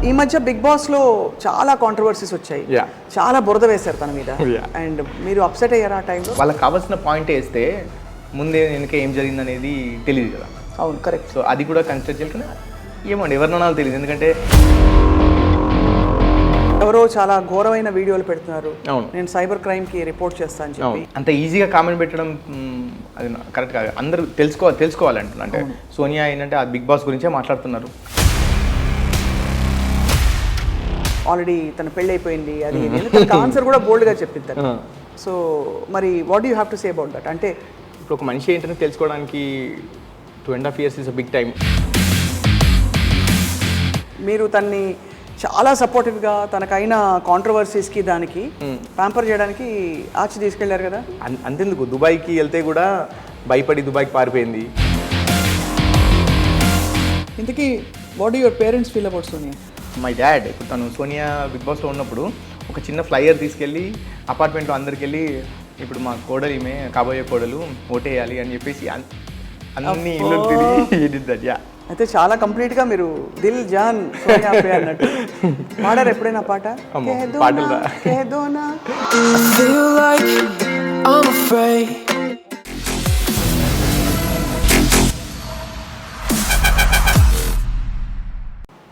ఈ మధ్య big boss లో చాలా కాంట్రవర్సీస్ వచ్చాయి, చాలా బురద వేశారు తన మీద. అండ్ మీరు అప్సెట్ అయ్యారా ఆ టైంలో? వాళ్ళకి కావాల్సిన పాయింట్ వేస్తే ముందే వెనుక ఏం జరిగింది అనేది తెలియదు కదా. అవును, కరెక్ట్. సో అది కూడా కన్సిడర్ చేయాలి. ఏమండి ఎవరినో తెలియదు, ఎందుకంటే ఎవరో చాలా ఘోరమైన వీడియోలు పెడుతున్నారు. అవును, నేను సైబర్ క్రైమ్ కి రిపోర్ట్ చేస్తాను చెప్పి. అంత ఈజీగా కామెంట్ పెట్టడం అది కరెక్ట్ కాదు. అందరూ తెలుసుకోవాలంటున్నా. అంటే సోనియా ఏంటంటే ఆ బిగ్ బాస్ గురించే మాట్లాడుతున్నారు. ఆల్రెడీ తన పెళ్ళి అయిపోయింది, అది ఆన్సర్ కూడా బోల్డ్ గా చెప్పింది. సో మరి what you have to say about that? అంటే ఇప్పుడు ఒక మనిషి ఏంటంటే తెలుసుకోవడానికి 2.5 years is a big time. మీరు తన్ని చాలా సపోర్టివ్గా తనకైన కాంట్రవర్సీస్కి దానికి ప్యాంపర్ చేయడానికి ఆచి తీసుకెళ్లారు కదా. అంతెందుకు, దుబాయ్కి వెళ్తే కూడా భయపడి దుబాయ్కి పారిపోయింది. ఇంతకీ what do your parents feel about Sonia? My dad ఇప్పుడు తను సోనియా బిగ్ బాస్లో ఉన్నప్పుడు ఒక చిన్న ఫ్లైయర్ తీసుకెళ్ళి అపార్ట్మెంట్లో అందరికి వెళ్ళి ఇప్పుడు మా కోడలు ఈమె కాబోయే కోడలు ఓటేయాలి అని చెప్పేసి అన్ని ఇల్లు తిరిగి అయితే చాలా కంప్లీట్గా మీరు దిల్ జాన్ సోనియా పే అన్నట్టు పాడారు ఎప్పుడైనా పాట?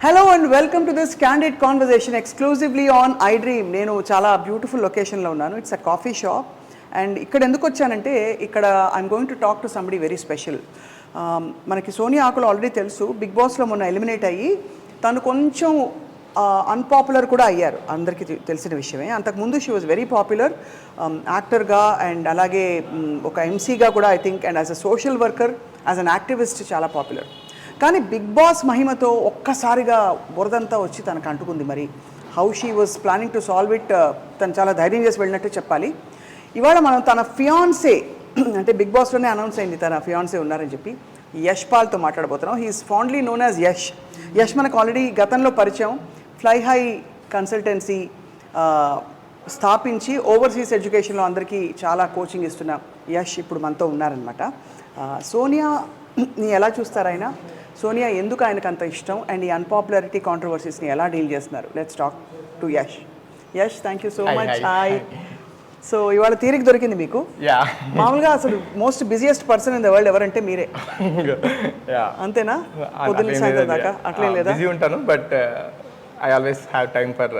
Hello and welcome to this candid conversation exclusively on I dream. నేను చాలా బ్యూటిఫుల్ లొకేషన్లో ఉన్నాను. It's a coffee shop. And ఇక్కడ ఎందుకు వచ్చానంటే ఇక్కడ I'm going to talk to somebody very special. మనకి సోనియా ఆకులు ఆల్రెడీ తెలుసు, బిగ్ బాస్లో మొన్న ఎలిమినేట్ అయ్యి తను కొంచెం అన్పాపులర్ కూడా అయ్యారు, అందరికీ తెలిసిన విషయమే. అంతకుముందు షీ వాజ్ వెరీ పాపులర్ యాక్టర్గా అండ్ అలాగే ఒక ఎంసీగా కూడా I think, and as a social worker, as an activist చాలా పాపులర్. కానీ బిగ్ బాస్ మహిమతో ఒక్కసారిగా బురదంతా వచ్చి తనకు అంటుకుంది. మరి how she was planning to solve it, తను చాలా ధైర్యం చేసి వెళ్ళినట్టు చెప్పాలి. ఇవాళ మనం తన ఫియాన్సే, అంటే బిగ్ బాస్లోనే అనౌన్స్ అయింది తన ఫియాన్సే ఉన్నారని చెప్పి, యష్ పాల్తో మాట్లాడబోతున్నాం. He's fondly known as Yash. Yash మనకు ఆల్రెడీ గతంలో పరిచయం. ఫ్లై హై కన్సల్టెన్సీ స్థాపించి ఓవర్సీస్ ఎడ్యుకేషన్లో అందరికీ చాలా కోచింగ్ ఇస్తున్న యష్ ఇప్పుడు మనతో ఉన్నారనమాట. సోనియాని ఎలా చూస్తారైనా, సోనియా ఎందుకు ఆయనకు అంత ఇష్టం, అండ్ ఈ అన్పాపులారిటీ కాంట్రవర్సీస్ని ఎలా డీల్ చేస్తున్నారు? Let's talk to Yash. Yash, thank you so much. Hi. So ఇవాళ తీరిక దొరికింది మీకు. మామూలుగా అసలు most busiest person in the world ఎవరంటే మీరే, అంతేనా? పొద్దున్న సాయంత్రం దాకా అట్లే లేదా? బిజీ ఉంటాను, but I always have time for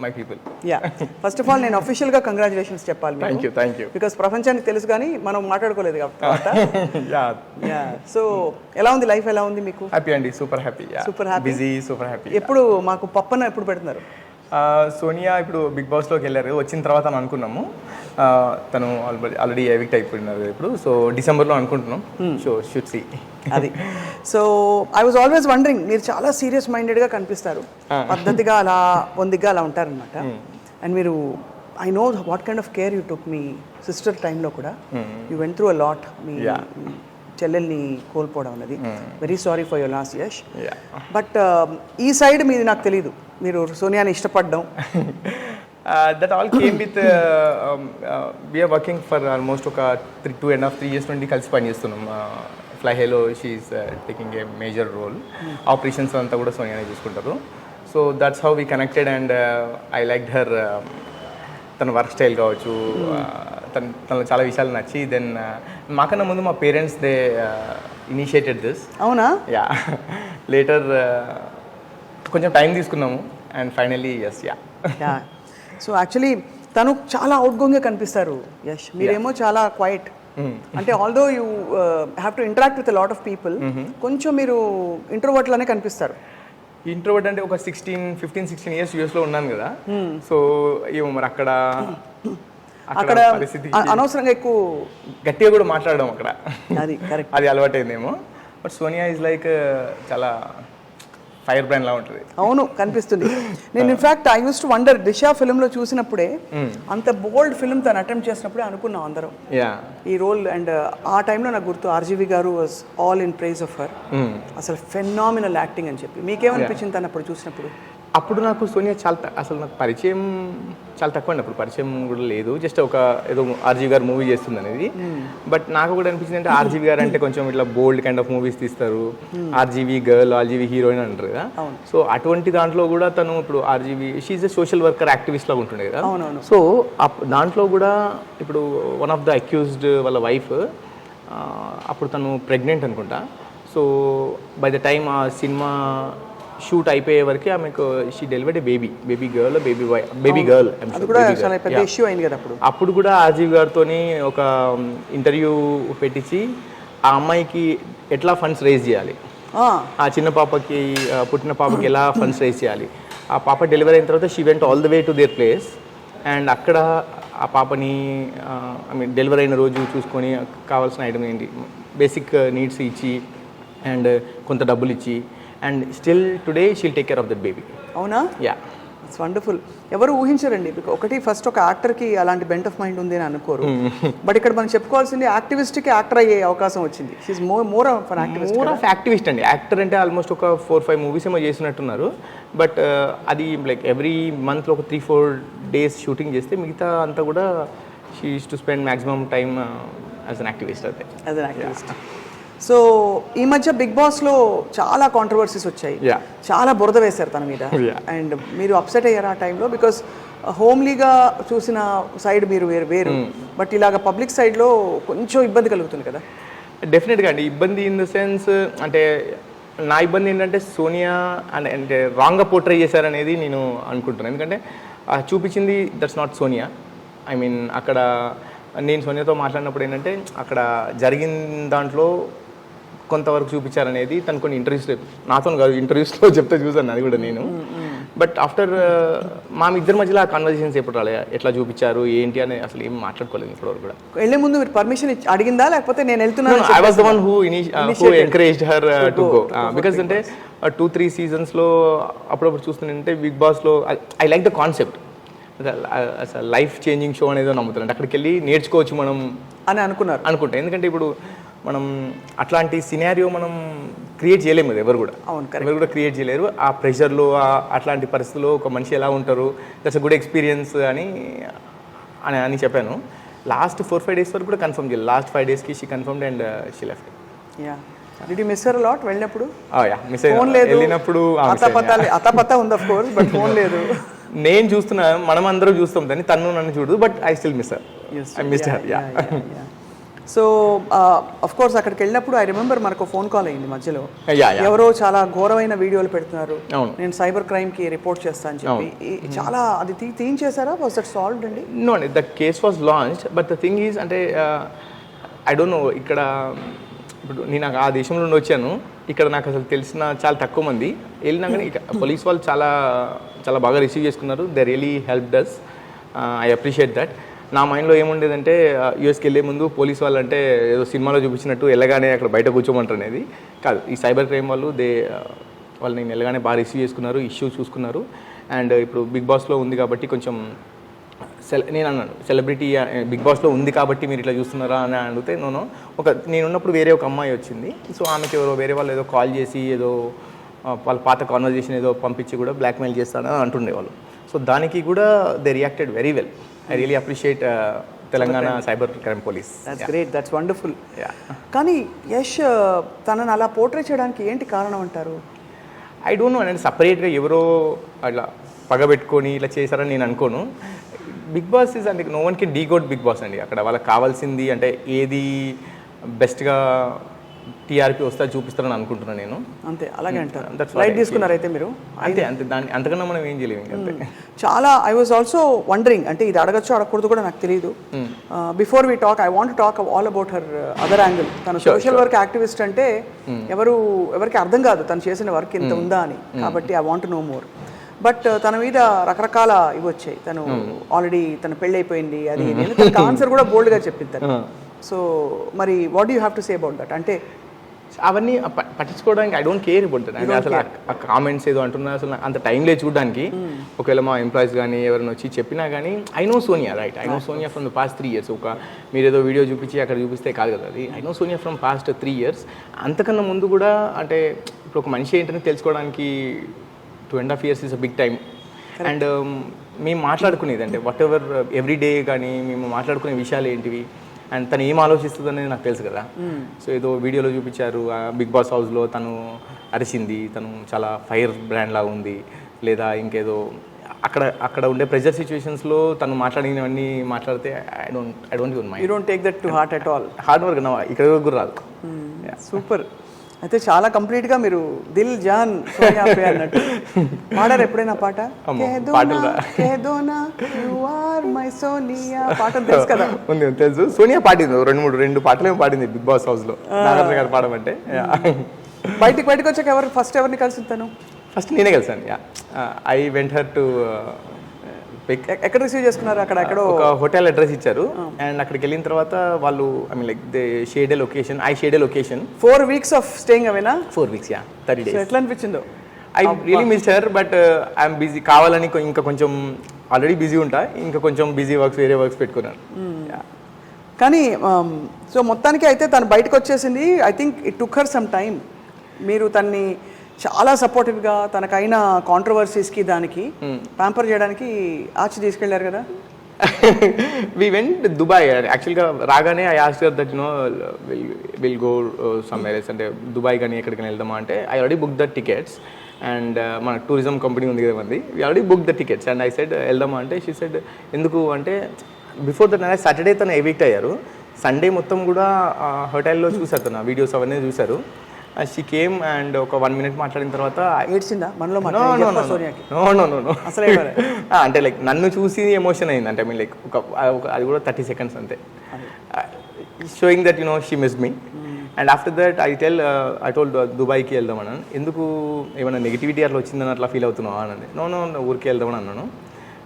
my people. Yeah, first of all నేను అఫీషియల్గా కంగ్రాచులేషన్స్ చెప్పాలి. Thank you. బికాస్ ప్రపంచానికి తెలుసు కానీ మనం మాట్లాడుకోలేదు కాబట్టి. సో ఎలా ఉంది లైఫ్, ఎలా ఉంది మీకు? హ్యాపీ అండి, super happy. Super happy, busy, super happy. ఎప్పుడు మాకు పప్పన్న ఎప్పుడు పెడుతున్నారు? సోనియా ఇప్పుడు బిగ్ బాస్లోకి వెళ్ళారు, వచ్చిన తర్వాత అని అనుకున్నాము. తను ఆల్రెడీ ఎవిక్ట్ అయిపోయినారు ఇప్పుడు. సో డిసెంబర్లో అనుకుంటున్నాం. సో షుడ్ సీ అది. So I was always wondering, మీరు చాలా సీరియస్ మైండెడ్గా కనిపిస్తారు, పద్ధతిగా అలా పొందిగ్గా అలా ఉంటారనమాట. అండ్ మీరు I know what kind of care you took మీ సిస్టర్ టైంలో కూడా. You went through a lot. మీ చెల్లెల్ని కోల్పోవడం అన్నది. Very sorry for your loss Yash. But ఈ సైడ్ మీది నాకు తెలీదు, మీరు సోనియాని ఇష్టపడ్డం. That all came with we're working for almost ఒక 2.5-3 years నుండి కలిసి పనిచేస్తున్నాం. ఫ్లై హైలో she's taking a major role. Operations అంతా కూడా సోనియానే చూసుకుంటారు. So that's how we connected. And I like her, తన వర్క్ స్టైల్ కావచ్చు, తనలో చాలా విషయాలు నచ్చి. దెన్ మాకన్నా ముందు మా పేరెంట్స్ దే ఇనిషియేటెడ్ దిస్. అవునా? యా, లేటర్ కొంచెం టైం తీసుకున్నాము and finally yes. Yeah. So actually తను చాలా అవుట్గోయింగ్గా కనిపిస్తారు యష్, మీరేమో చాలా క్వైట్. అంటే although you have to interact with lot of people, కొంచెం మీరు ఇంట్రోవర్ట్ లానే కనిపిస్తారు. ఇంట్రోవర్ట్ అంటే ఒక 15-16 years యూఎస్లో ఉన్నాను కదా. సో ఏమో మరి అక్కడ పరిస్థితి అనవసరంగా ఎక్కువ గట్టిగా కూడా మాట్లాడడం అక్కడ, అది కరెక్ట్, అది అలవాటైందేమో. బట్ సోనియా ఈజ్ లైక్ చాలా ఫైర్ బ్రాండ్ లా ఉంటుంది. అవును, కనిపిస్తుంది. నేను in fact I use to wonder, Disha ఫిల్మ్లో చూసినప్పుడే, అంత బోల్డ్ ఫిల్మ్ తను అటెంప్ట్ చేసినప్పుడే అనుకున్నాం అందరం ఈ రోల్. అండ్ ఆ టైంలో నాకు గుర్తు RGV garu was all in praise of her. అసలు ఫెనామినల్ యాక్టింగ్ అని చెప్పి. మీకేమనిపించింది తను అప్పుడు చూసినప్పుడు? అప్పుడు నాకు సోనియా అసలు నాకు పరిచయం చాలా తక్కువ అండి. అప్పుడు పరిచయం కూడా లేదు, జస్ట్ ఒక ఏదో ఆర్జీవి గారు మూవీ చేస్తుంది అనేది. బట్ నాకు కూడా అనిపించింది అంటే ఆర్జీవి గారు అంటే కొంచెం ఇట్లా బోల్డ్ కైండ్ ఆఫ్ మూవీస్ తీస్తారు, ఆర్జీవి గర్ల్, ఆర్జీవి హీరోయిన్ అంటారు కదా. సో అటువంటి దాంట్లో కూడా తను ఇప్పుడు RGV she's a social worker activist లాగా ఉంటుండే కదా. సో దాంట్లో కూడా ఇప్పుడు వన్ ఆఫ్ ద అక్యూజ్డ్ వాళ్ళ వైఫ్ అప్పుడు తను ప్రెగ్నెంట్ అనుకుంటా. సో బై ద టైమ్ ఆ సినిమా షూట్ అయిపోయే వరకు ఆమెకు షీ డెలివర్డ్ బేబీ గర్ల్ అప్పుడు కూడా ఆర్జీవి గారితో ఒక ఇంటర్వ్యూ పెట్టించి ఆ అమ్మాయికి ఎట్లా ఫండ్స్ రేజ్ చేయాలి, ఆ చిన్న పాపకి పుట్టిన పాపకి ఎలా ఫండ్స్ రేజ్ చేయాలి. ఆ పాప డెలివరీ అయిన తర్వాత she went all the way to their place and అక్కడ ఆ పాపని ఐ మీన్ డెలివరీ అయిన రోజు చూసుకొని కావాల్సిన ఐటమ్ ఏంటి బేసిక్ నీడ్స్ ఇచ్చి అండ్ కొంత డబ్బులు ఇచ్చి and still today she'll take care of that baby. అవునా? Yeah, it's wonderful. ఎవరు ఊహించారండి, ఒకటి ఫస్ట్ ఒక యాక్టర్కి అలాంటి బెంట్ ఆఫ్ మైండ్ ఉంది అని అనుకోరు. బట్ ఇక్కడ మనం చెప్పుకోవాల్సింది యాక్టివిస్ట్కి యాక్టర్ అయ్యే అవకాశం వచ్చింది. షీఈ్ మోర్ ఆఫ్ యాక్టివిస్ట్ అండి. యాక్టర్ అంటే ఆల్మోస్ట్ ఒక 4-5 మూవీస్ ఏమో చేసినట్టున్నారు. బట్ అది లైక్ ఎవ్రీ మంత్లో ఒక 3-4 డేస్ షూటింగ్ చేస్తే మిగతా అంతా కూడా she use to spend maximum time as an activist. So ఈ మధ్య బిగ్ బాస్లో చాలా కాంట్రవర్సీస్ వచ్చాయి, చాలా బురద వేశారు తన మీద. అండ్ మీరు అప్సెట్ అయ్యారు ఆ టైంలో, బికాస్ హోమ్లీగా చూసిన సైడ్ మీరు వేరు, బట్ ఇలాగ పబ్లిక్ సైడ్లో కొంచెం ఇబ్బంది కలుగుతుంది కదా? డెఫినెట్గా అండి, ఇబ్బంది ఇన్ ద సెన్స్ అంటే నా ఇబ్బంది ఏంటంటే సోనియా అంటే రాంగ్గా పోర్ట్రే చేశారనేది నేను అనుకుంటున్నాను. ఎందుకంటే చూపించింది that's not Sonia. I mean అక్కడ నేను సోనియాతో మాట్లాడినప్పుడు ఏంటంటే అక్కడ జరిగిన దాంట్లో కొంతవరకు చూపించారనేది తను కొన్ని ఇంటర్వ్యూస్, నాతో కాదు ఇంటర్వ్యూస్లో చెప్తే చూసాను అది కూడా నేను. బట్ ఆఫ్టర్ మా ఇద్దరి మధ్యలో ఆ కన్వర్జేషన్స్ ఎప్పుడు రాలేదు, ఎట్లా చూపించారు ఏంటి అని అసలు ఏం మాట్లాడుకోలేదు ఇప్పటివరకు కూడా. వెళ్ళే ముందు మీరు పర్మిషన్ అడిగిందా లేకపోతే నేను వెళ్తున్నాను? I was the one who encouraged her to go. Because అంటే 2-3 సీజన్స్లో అప్పుడప్పుడు చూస్తుంటే బిగ్ బాస్లో I like the concept, life changing show అనేది నమ్ముతాను. అంటే అక్కడికి వెళ్ళి నేర్చుకోవచ్చు మనం అని అనుకుంటా. ఎందుకంటే ఇప్పుడు మనం అట్లాంటి సినారియో మనం క్రియేట్ చేయలేము కదా, ఎవరు కూడా క్రియేట్ చేయలేరు. ఆ ప్రెషర్లో అట్లాంటి పరిస్థితుల్లో ఒక మనిషి ఎలా ఉంటారు, దట్స్ అ గుడ్ ఎక్స్పీరియన్స్ అని చెప్పాను. లాస్ట్ 4-5 డేస్ వరకు కూడా కన్ఫర్మ్ చేయలేదు. లాస్ట్ 5 డేస్కి she confirmed and she left. Did you miss her a lot వెళ్ళినప్పుడు? మిస్ అయ్యాను. వెళ్ళినప్పుడు అతపత ఉంది ఆఫ్ కోర్స్, బట్ ఫోన్ లేదు. నేను చూస్తున్నా, మనం అందరూ చూస్తాం దాన్ని, తను నన్ను చూడదు, but I still miss her. I missed her. So of course అక్కడికి వెళ్ళినప్పుడు ఐ రిమెంబర్ మనకు ఫోన్ కాల్ అయింది మధ్యలో, ఎవరో చాలా ఘోరమైన వీడియోలు పెడుతున్నారు, నేను సైబర్ క్రైమ్కి రిపోర్ట్ చేస్తాను అని చెప్పి. చాలా అది తీయించేసారా? వాస్ దట్ సాల్వ్డ్ అండి? నో అండి, the case was launched. But the thing is అంటే ఐ డోంట్ నో, ఇక్కడ ఇప్పుడు నేను ఆ దేశంలో నుండి వచ్చాను, ఇక్కడ నాకు అసలు తెలిసిన చాలా తక్కువ మంది. వెళ్ళినా కానీ పోలీస్ వాళ్ళు చాలా చాలా బాగా రిసీవ్ చేసుకున్నారు. They really help does. I appreciate that. నా మైండ్లో ఏముండేదంటే యూఎస్కి వెళ్ళే ముందు పోలీస్ వాళ్ళు అంటే ఏదో సినిమాలో చూపించినట్టు వెళ్ళగానే అక్కడ బయట కూర్చోమంటారు అనేది కాదు. ఈ సైబర్ క్రైమ్ వాళ్ళు వాళ్ళు నేను వెళ్ళగానే బాగా రిసీవ్ చేసుకున్నారు, ఇష్యూ చూసుకున్నారు. అండ్ ఇప్పుడు బిగ్ బాస్లో ఉంది కాబట్టి కొంచెం నేను అన్నాను, సెలబ్రిటీ బిగ్ బాస్లో ఉంది కాబట్టి మీరు ఇట్లా చూస్తున్నారా అని అడిగితే నేనున్నప్పుడు వేరే ఒక అమ్మాయి వచ్చింది. సో ఆమెకి ఎవరో వేరే వాళ్ళు ఏదో కాల్ చేసి ఏదో వాళ్ళ పాత కాన్వర్జేషన్ ఏదో పంపించి కూడా బ్లాక్మెయిల్ చేస్తానని అంటుండేవాళ్ళు. సో దానికి కూడా they reacted very well. I really appreciate Telangana cyber crime police. That's great, that's wonderful. కానీ యష్ తనని అలా పోర్ట్రే చేయడానికి ఏంటి కారణం అంటారు? I don't know. నేను సపరేట్గా ఎవరో అట్లా పగబెట్టుకొని ఇట్లా చేశారని నేను అనుకోను. బిగ్ బాస్ ఈజ్ అంటే no one can decode Bigg Boss అండి. అక్కడ వాళ్ళకి కావాల్సింది అంటే ఏది బెస్ట్గా టీఆర్పీ వస్తా చూపిస్తారని అనుకుంటున్నాను నేను. అంతే, అలాగే అంటారు. లైట్ తీసుకున్నారు అయితే మీరు? అంతే దాన్ని అంతకన్నా మనం ఏం చేయలేము. అంతే. చాలా ఐ వాజ్ ఆల్సో వండరింగ్, అంటే ఇది అడగచ్చు అడగకూడదు కూడా నాకు తెలియదు. Before we talk I want to talk all about her other angle. తను సోషల్ వర్క్ యాక్టివిస్ట్ అంటే ఎవరికి అర్థం కాదు తను చేసిన వర్క్ ఇంత ఉందా అని. కాబట్టి I want no more. But తన మీద రకరకాల ఇవి వచ్చాయి. తను ఆల్రెడీ తన పెళ్ళి అయిపోయింది అది, నేను ఆన్సర్ కూడా బోల్డ్గా చెప్పింది. సో మరి what you have to say about that? అంటే అవన్నీ పట్టించుకోవడానికి I don't care about that. అసలు ఆ కామెంట్స్ ఏదో అంటున్నారు, అసలు అంత టైం లేదు చూడడానికి. ఒకవేళ మా ఎంప్లాయీస్ కానీ ఎవరైనా వచ్చి చెప్పినా కానీ I know Sonia, right? I know Sonia from the past 3 years. మీరు ఏదో వీడియో చూపించి అక్కడ చూపిస్తే కాదు కదా అది. I know Sonia from past 3 years. అంతకన్నా ముందు కూడా అంటే ఇప్పుడు ఒక మనిషి ఏంటని తెలుసుకోవడానికి 2.5 years is a big time. And మేము మాట్లాడుకునేది అంటే వాట్ ఎవర్ ఎవ్రీ డే కానీ మేము మాట్లాడుకునే విషయాలు ఏంటివి అండ్ తను ఏం ఆలోచిస్తుంది అనేది నాకు తెలుసు కదా. సో ఏదో వీడియోలో చూపించారు బిగ్ బాస్ హౌస్లో తను అరిచింది, తను చాలా ఫైర్ బ్రాండ్ లాగా ఉంది, లేదా ఇంకేదో అక్కడ ఉండే ప్రెజర్ సిచ్యువేషన్స్లో తను మాట్లాడినవన్నీ మాట్లాడితే I don't give my. You don't take that to heart at all. Hard work నా ఇక్కడ కూడా రాదు. సూపర్. అయితే చాలా కంప్లీట్గా మీరు దిల్ జాన్ సోనియా పే అన్నట్టు పాడారు ఎప్పుడైనా పాట? పాట తెలుసు కదా? ఉంది తెలుసు. సోనియా పాడింది రెండు పాటలు ఏమో పాడింది బిగ్ బాస్ హౌస్లో నాగార్జున గారు పాడమంటే. బయటకు వచ్చాక ఫస్ట్ ఎవరిని కలిసి తను? ఫస్ట్ నేనే కలిసాను. ఐ వెంట్ హర్ టు ఎక్కడ రిసీవ్ చేసుకున్నారు? అక్కడ ఒక హోటల్ అడ్రస్ ఇచ్చారు అండ్ అక్కడికి వెళ్ళిన తర్వాత వాళ్ళు I mean like they shade a location. 4 weeks of staying అవేనా? 4 weeks, 30 days. ఎట్లా అనిపించిందో? I really missed her but I'm busy. కావాలని ఇంకా కొంచెం ఆల్రెడీ బిజీ ఉంటా, ఇంకా కొంచెం బిజీ వర్క్స్ వేరే వర్క్స్ పెట్టుకున్నాను. కానీ సో మొత్తానికి అయితే తను బయటకు వచ్చేసింది. I think it took her some time. మీరు తన్ని చాలా సపోర్టివ్గా తనకైన కాంట్రవర్సీస్కి దానికి ప్యాంపర్ చేయడానికి ఆచి తీసుకెళ్లారు కదా? We went Dubai. యాక్చువల్గా రాగానే I asked her that will go somewhere else, అంటే దుబాయ్ కానీ ఎక్కడికైనా వెళ్దామా అంటే I already book the tickets and మన టూరిజం కంపెనీ ఉంది కదా మంది, we already book the tickets and I said వెళ్దామా అంటే షీ సెడ్ ఎందుకు అంటే బిఫోర్ దట్ సాటర్డే తను ఎవిక్ట్ అయ్యారు, సండే మొత్తం కూడా హోటల్లో చూసారు, తన వీడియోస్ అవన్నీ చూసారు. షీ కేమ్ అండ్ ఒక 1 minute మాట్లాడిన తర్వాత ఏడ్చిందా మనలో? అసలే అంటే లైక్ నన్ను చూసి ఎమోషన్ అయింది. అంటే ఐ మీన్ లైక్ అది కూడా 30 seconds అంతే, showing that she miss me. And after that I told దుబాయ్కి వెళ్దామని. ఎందుకు ఏమైనా నెగిటివిటీ అట్లా వచ్చిందని అట్లా ఫీల్ అవుతున్నావా అని. నో ఊరికి వెళ్దామని అన్నాను.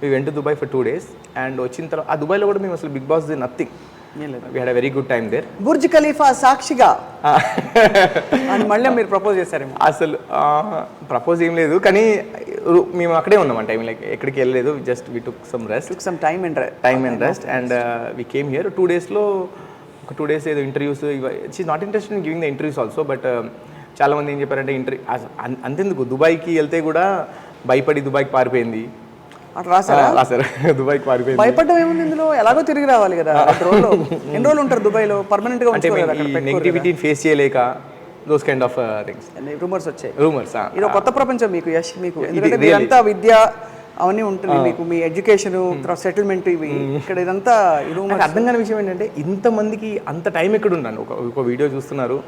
We went to Dubai for 2 days and వచ్చిన తర్వాత ఆ దుబాయ్లో కూడా మేము అసలు Bigg Boss nothing, we had a very good time there. Burj Khalifa సాక్షిగా అని మళ్ళీ మీరు ప్రపోజ్ చేశారేమో? అసలు ప్రపోజ్ ఏం లేదు, కానీ మేము అక్కడే ఉన్నాం. అంటే లైక్ ఎక్కడికి వెళ్ళలేదు, just we took some time and rest and we came here. 2 daysలో ఒక 2 days ఏదో interviews, she not interested in giving the interviews also. But చాలామంది ఏం చెప్పారంటే అంతెందుకు దుబాయ్కి వెళ్తే కూడా భయపడి దుబాయ్కి పారిపోయింది. రాశారు దుబాయ్కి పారిపోయింది. భయపడడం ఏముంది ఇందులో? ఎలాగో తిరిగి రావాలి కదా. ఎన్ని రోజులు ఉంటారు దుబాయ్లో? పర్మనెంట్ గా నెగిటివిటీ ఫేస్ చేయలేక those kind of things rumours వచ్చాయి. ఇది కొత్త ప్రపంచం మీకు యశ్. మీకు ఎందుకంటే ఇదంతా విద్య అవన్నీ ఉంటుంది, మీకు మీ ఎడ్యుకేషన్ సెటిల్మెంట్ ఇవి ఇక్కడ ఇదంతా అర్థం కాని విషయం ఏంటంటే ఇంతమందికి అంత టైం ఎక్కడ ఉన్నాను. ఒక వీడియో చూస్తున్నారు,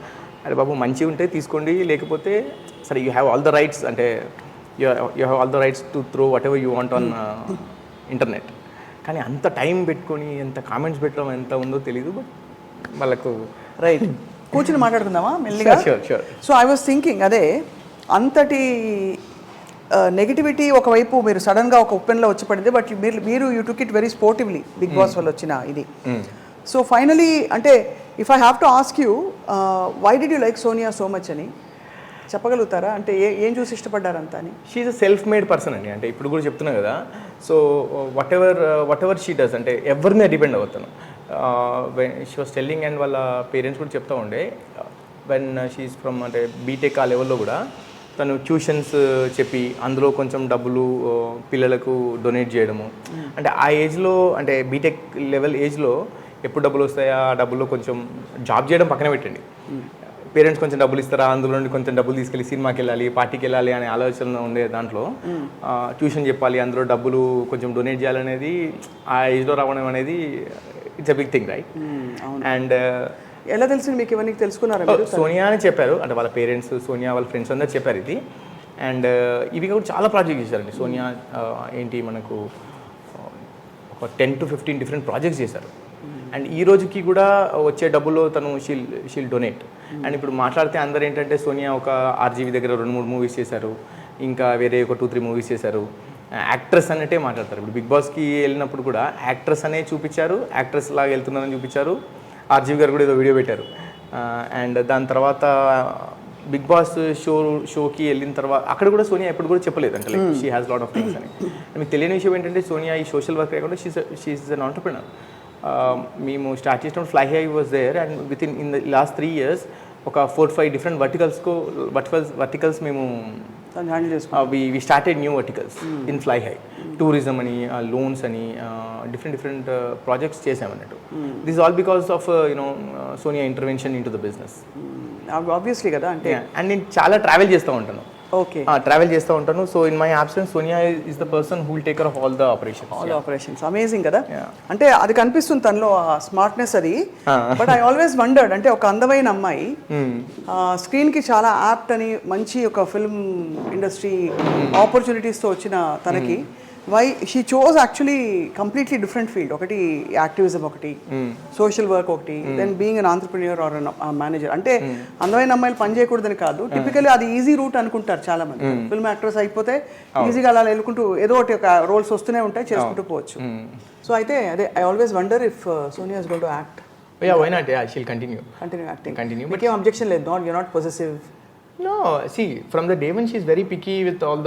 అరే బాబు మంచిగా ఉంటే తీసుకోండి, లేకపోతే సరే you have all the rights, అంటే you have all the rights to throw whatever you want on internet. కానీ అంత టైం పెట్టుకొని ఎంత కామెంట్స్ పెట్టడం ఎంత ఉందో తెలీదు. బట్ వాళ్ళకు రైట్ కూర్చుని మాట్లాడుకుందామా మెల్లిగా? Sure. So I was thinking అదే అంతటి నెగిటివిటీ ఒకవైపు మీరు సడన్గా ఒక ఓపెన్లో వచ్చి పడింది, బట్ మీరు you took it very sportively Bigg Boss వల్ల వచ్చిన ఇది. సో ఫైనలీ అంటే if I have to ask you why did you like Sonia so much అని చెప్పగలుగుతారా? అంటే ఏం చూసి ఇష్టపడ్డారంతా అని? She is a self made person అండి. అంటే ఇప్పుడు కూడా చెప్తున్నా కదా. So whatever she does అంటే ఎవరి మీద డిపెండ్ అవుతాను. షీ వాస్ టెల్లింగ్ అండ్ వాళ్ళ పేరెంట్స్ కూడా చెప్తా ఉండే వెన్ షీఈస్ ఫ్రమ్ అంటే బీటెక్ ఆ లెవెల్లో కూడా తను ట్యూషన్స్ చెప్పి అందులో కొంచెం డబ్బులు పిల్లలకు డొనేట్ చేయడము. అంటే ఆ ఏజ్లో అంటే బీటెక్ లెవెల్ ఏజ్లో ఎప్పుడు డబ్బులు వస్తాయా ఆ డబ్బుల్లో కొంచెం జాబ్ చేయడం పక్కన పెట్టండి, పేరెంట్స్ కొంచెం డబ్బులు ఇస్తారా అందులో నుండి కొంచెం డబ్బులు తీసుకెళ్ళి సినిమాకి వెళ్ళాలి పార్టీకి వెళ్ళాలి అనే ఆలోచన ఉండే దాంట్లో ట్యూషన్ చెప్పాలి అందులో డబ్బులు కొంచెం డొనేట్ చేయాలనేది ఆ ఏజ్లో రావడం అనేది it's a big thing right. And ఎలా తెలిసింది మీకు ఇవన్నీ తెలుసుకున్నారా? సోనియా అని చెప్పారు, అంటే వాళ్ళ పేరెంట్స్ సోనియా వాళ్ళ ఫ్రెండ్స్ అందరూ చెప్పారు ఇది. అండ్ ఇవి కూడా చాలా ప్రాజెక్ట్ చేశారండి సోనియా. ఏంటి మనకు ఒక 10 to 15 డిఫరెంట్ ప్రాజెక్ట్స్ చేశారు. అండ్ ఈ రోజుకి కూడా వచ్చే డబ్బుల్లో తను షీల్ డొనేట్. అండ్ ఇప్పుడు మాట్లాడితే అందరు ఏంటంటే సోనియా ఒక ఆర్జీవి దగ్గర 2-3 మూవీస్ చేశారు, ఇంకా వేరే ఒక 2-3 మూవీస్ చేశారు. యాక్ట్రెస్ అన్నట్టే మాట్లాడతారు. ఇప్పుడు బిగ్ బాస్కి వెళ్ళినప్పుడు కూడా యాక్ట్రెస్ అనే చూపించారు, యాక్ట్రెస్ లాగా వెళ్తున్నారని చూపించారు. ఆర్జీవి గారు కూడా ఏదో వీడియో పెట్టారు. అండ్ దాని తర్వాత బిగ్ బాస్ షోకి వెళ్ళిన తర్వాత అక్కడ కూడా సోనియా ఎప్పుడు కూడా చెప్పలేదు అంటే like she has lot of things అని. మీకు తెలియని విషయం ఏంటంటే సోనియా ఈ సోషల్ వర్క్ కాకుండా షీఈస్ అన్ ఆంటర్‌ప్రెన్యూర్. మేము స్టార్ట్ చేసినప్పుడు Fly High was there and in the last 3 years ఒక 4-5 డిఫరెంట్ వర్టికల్స్ మేము దాన్ని హ్యాండిల్ చేసుకోవాలి. We started new verticals in Fly High. Tourism అని, లోన్స్ అని, డిఫరెంట్ ప్రాజెక్ట్స్ చేసామన్నట్టు. This all because of Sonia intervention in to the business. Obviously కదా, అంటే and నేను చాలా ట్రావెల్ చేస్తూ ఉంటాను. ఓకే, ట్రావెల్ చేస్తూ ఉంటాను. So in my absence Sonia is the person who will take care of all the operations. Amazing కదా. అంటే అది కనిపిస్తుంది తనలో ఆ స్మార్ట్నెస్ అది. బట్ ఐ ఆల్వేస్ వండర్డ్, అంటే ఒక అందమైన అమ్మాయి స్క్రీన్ కి చాలా యాప్ట్ అని, మంచి ఒక ఫిల్మ్ ఇండస్ట్రీ ఆపర్చునిటీస్ తో వచ్చిన తనకి why she chose actually completely different field. ఒకటి యాక్టివిజం, ఒకటి సోషల్ వర్క్, ఒకటి then being an entrepreneur or manager. అంటే అందమైన అమ్మాయిలు పని చేయకూడదని కాదు, టిపికల్లీ అది ఈజీ రూట్ అనుకుంటారు చాలా మంది. ఫిల్మ్ యాక్ట్రెస్ అయిపోతే ఈజీగా అలా వెళ్ళుకుంటూ ఏదో ఒకటి ఒక రోల్స్ వస్తూనే ఉంటాయి, చేసుకుంటూ పోవచ్చు. సో అయితే అదే I always wonder if Sonia is going to act. Yeah, why not? Yeah, she'll continue acting. But ఏం అబ్జెక్షన్ లేదు, you're not possessive. No, see, from the day when she's very picky with all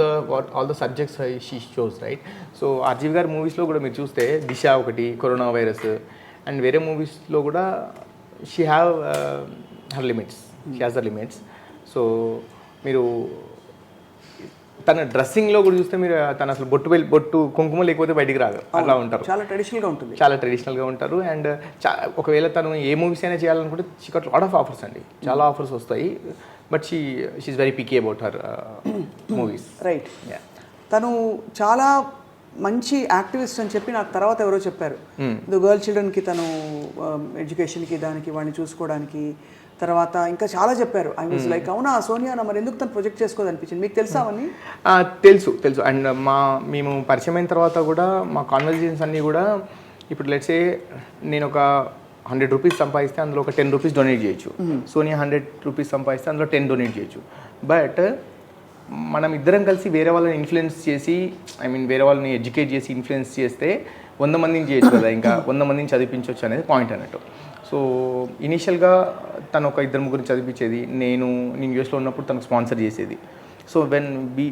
the subjects she chose, right? So RGV గారి మూవీస్లో కూడా మీరు చూస్తే దిశ ఒకటి, corona virus, and వేరే మూవీస్లో కూడా she have her limits, she has the limits. So మీరు తన డ్రెస్సింగ్లో కూడా చూస్తే మీరు తను అసలు బొట్టు కుంకుమ లేకపోతే బయటికి రాదు, అలా ఉంటారు. చాలా ట్రెడిషనల్గా ఉంటుంది, చాలా ట్రెడిషనల్గా ఉంటారు. అండ్ ఒకవేళ తను ఏ మూవీస్ అయినా చేయాలనుకుంటే she got lot of offers అండి, చాలా ఆఫర్స్ వస్తాయి. But she's very picky about her movies. Right. తను చాలా మంచి యాక్టివిస్ట్ అని చెప్పి నాకు తర్వాత ఎవరో చెప్పారు. గర్ల్ చిల్డ్రన్కి తను ఎడ్యుకేషన్కి దానికి వాడిని చూసుకోవడానికి తర్వాత ఇంకా చాలా చెప్పారు. ఐ వాజ్ లైక్ అవునా సోనియా, మరి ఎందుకు తను ప్రొజెక్ట్ చేసుకోవాలనిపించింది. మీకు తెలుసా అవన్నీ? తెలుసు. అండ్ మేము పరిచయం అయిన తర్వాత కూడా మా కాన్వర్జేషన్స్ అన్నీ కూడా, ఇప్పుడు లెట్స్ సే నేను ఒక 100 రూపీస్ సంపాదిస్తే అందులో ఒక 10 రూపీస్ డొనేట్ చేయొచ్చు. సోనియా 100 రూపీస్ సంపాదిస్తే అందులో 10 డొనేట్ చేయొచ్చు. బట్ మనం ఇద్దరం కలిసి వేరే వాళ్ళని ఇన్ఫ్లుయెన్స్ చేసి, వేరే వాళ్ళని ఎడ్యుకేట్ చేసి ఇన్ఫ్లుయెన్స్ చేస్తే 100 మందిని చేయొచ్చు కదా, ఇంకా 100 మందిని చదివించవచ్చు అనేది పాయింట్ అన్నట్టు. సో ఇనీషియల్గా తను ఒక 2-3 చదివించేది, నేను యూఎస్లో ఉన్నప్పుడు తనకు స్పాన్సర్ చేసేది. సో వెన్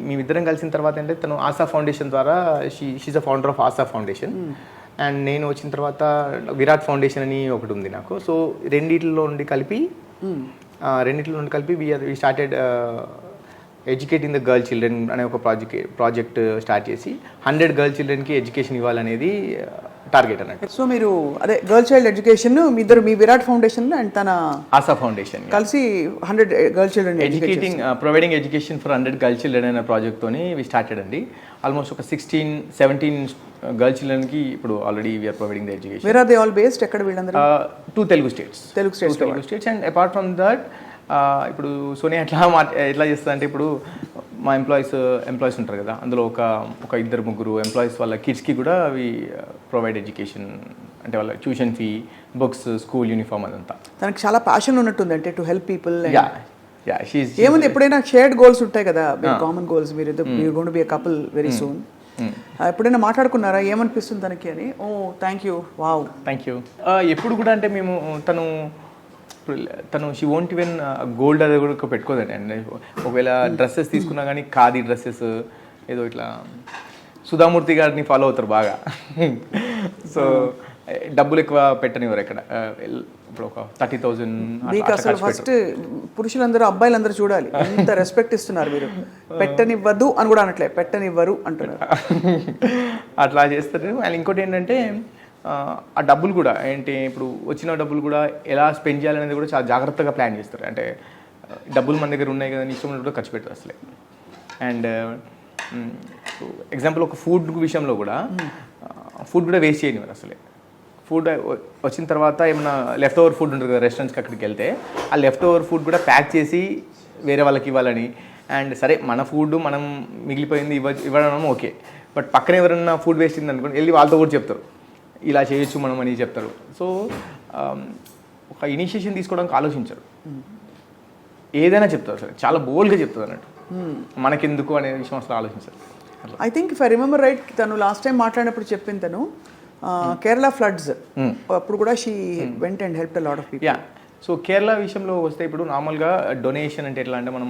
మేమిద్దరం కలిసిన తర్వాత అంటే తను ఆశా ఫౌండేషన్ ద్వారా she's the founder of Asha Foundation. And నేను వచ్చిన తర్వాత విరాట్ ఫౌండేషన్ అని ఒకటి ఉంది నాకు. సో రెండిట్లో నుండి కలిపి we started educating the girl children అనే ఒక ప్రాజెక్ట్ స్టార్ట్ చేసి 100 గర్ల్ చిల్డ్రన్కి ఎడ్యుకేషన్ ఇవ్వాలనేది టార్గెట్ అన్నట్టు. సో మీరు అదే గర్ల్ చైల్డ్ ఎడ్యుకేషన్ మీ ఇద్దరు, మీ విరాట్ ఫౌండేషన్ అండ్ తన ఆశా ఫౌండేషన్ కలిసి 100 girl children providing education for 100 girl children అనే ప్రాజెక్ట్తోని వి స్టార్టెడ్ అండి. ఆల్మోస్ట్ ఒక 16-17 గర్ల్ చిల్డ్రన్కి ఇప్పుడు already we're providing the education. Where are they all based? ఎక్కడ వీళ్ళందరూ? 2 Telugu states. And apart from that ఇప్పుడు సోనియా ఎట్లా చేస్తుంది అంటే, ఇప్పుడు మా ఎంప్లాయీస్ ఉంటారు కదా, అందులో ఒక 2-3 ఎంప్లాయీస్ వాళ్ళ కిడ్స్కి కూడా అవి ప్రొవైడ్ ఎడ్యుకేషన్, అంటే వాళ్ళ tuition fee, books, school uniform అదంతా. తనకి చాలా ప్యాషన్ ఉన్నట్టుంది, అంటే టు హెల్ప్ పీపుల్. ఏముంది, ఎప్పుడైనా షేర్డ్ గోల్స్ ఉంటాయి కదా, కామన్ గోల్స్. మీరు going to be a couple very soon. ఎప్పుడైనా మాట్లాడుకున్నారా ఏమనిపిస్తుంది తనకి అని? Oh thank you, wow, thank you. ఎప్పుడు కూడా అంటే మేము తను షీ వోంట్ ఈవెన్ గోల్డ్ అది కూడా పెట్టుకోదండి. అండ్ ఒకవేళ డ్రెస్సెస్ తీసుకున్నా కానీ ఖాదీ డ్రెస్సెస్, ఏదో ఇట్లా సుధామూర్తి గారిని ఫాలో అవుతారు బాగా. సో డబ్బులు ఎక్కువ పెట్టనివ్వరు ఎక్కడ. ఇప్పుడు ఒక 30,000. మీకు అసలు ఫస్ట్ పురుషులందరూ అబ్బాయిలందరూ చూడాలి ఎంత రెస్పెక్ట్ ఇస్తున్నారు మీరు. పెట్టనివ్వద్దు అని కూడా అనట్లే, పెట్టనివ్వరు అంటున్నారు. అట్లా చేస్తారు. అండ్ ఇంకోటి ఏంటంటే ఆ డబ్బులు కూడా ఏంటి, ఇప్పుడు వచ్చిన డబ్బులు కూడా ఎలా స్పెండ్ చేయాలనేది కూడా చాలా జాగ్రత్తగా ప్లాన్ చేస్తారు. అంటే డబ్బులు మన దగ్గర ఉన్నాయి కదా, ఇష్టం కూడా ఖర్చు పెట్టారు అసలే. అండ్ ఎగ్జాంపుల్ ఒక ఫుడ్ విషయంలో కూడా ఫుడ్ కూడా వేస్ట్ చేయనివ్వరు అసలే. ఫుడ్ వచ్చిన తర్వాత ఏమైనా లెఫ్ట్ ఓవర్ ఫుడ్ ఉంటుంది కదా రెస్టారెంట్స్కి, అక్కడికి వెళ్తే ఆ లెఫ్ట్ ఓవర్ ఫుడ్ కూడా ప్యాక్ చేసి వేరే వాళ్ళకి ఇవ్వాలని. అండ్ సరే మన ఫుడ్ మనం మిగిలిపోయింది ఇవ్వడం ఓకే, బట్ పక్కన ఎవరైనా ఫుడ్ వేస్ట్ అయింది అనుకోండి, వెళ్ళి వాళ్ళతో కూడా చెప్తారు ఇలా చేయొచ్చు మనం అని చెప్తారు. సో ఒక ఇనిషియేషన్ తీసుకోవడానికి ఆలోచించరు, ఏదైనా చెప్తారు సరే, చాలా బోల్డ్గా చెప్తారు అన్నట్టు. మనకెందుకు అనే విషయం అసలు ఆలోచించారు. I think if I remember right, తను లాస్ట్ టైం మాట్లాడినప్పుడు చెప్పింది తను కేరళ ఫ్లడ్స్ అప్పుడు కూడా she went and help a lot of people. So Kerala విషయంలో వస్తే ఇప్పుడు నార్మల్గా డొనేషన్ అంటే ఎట్లా అంటే, మనం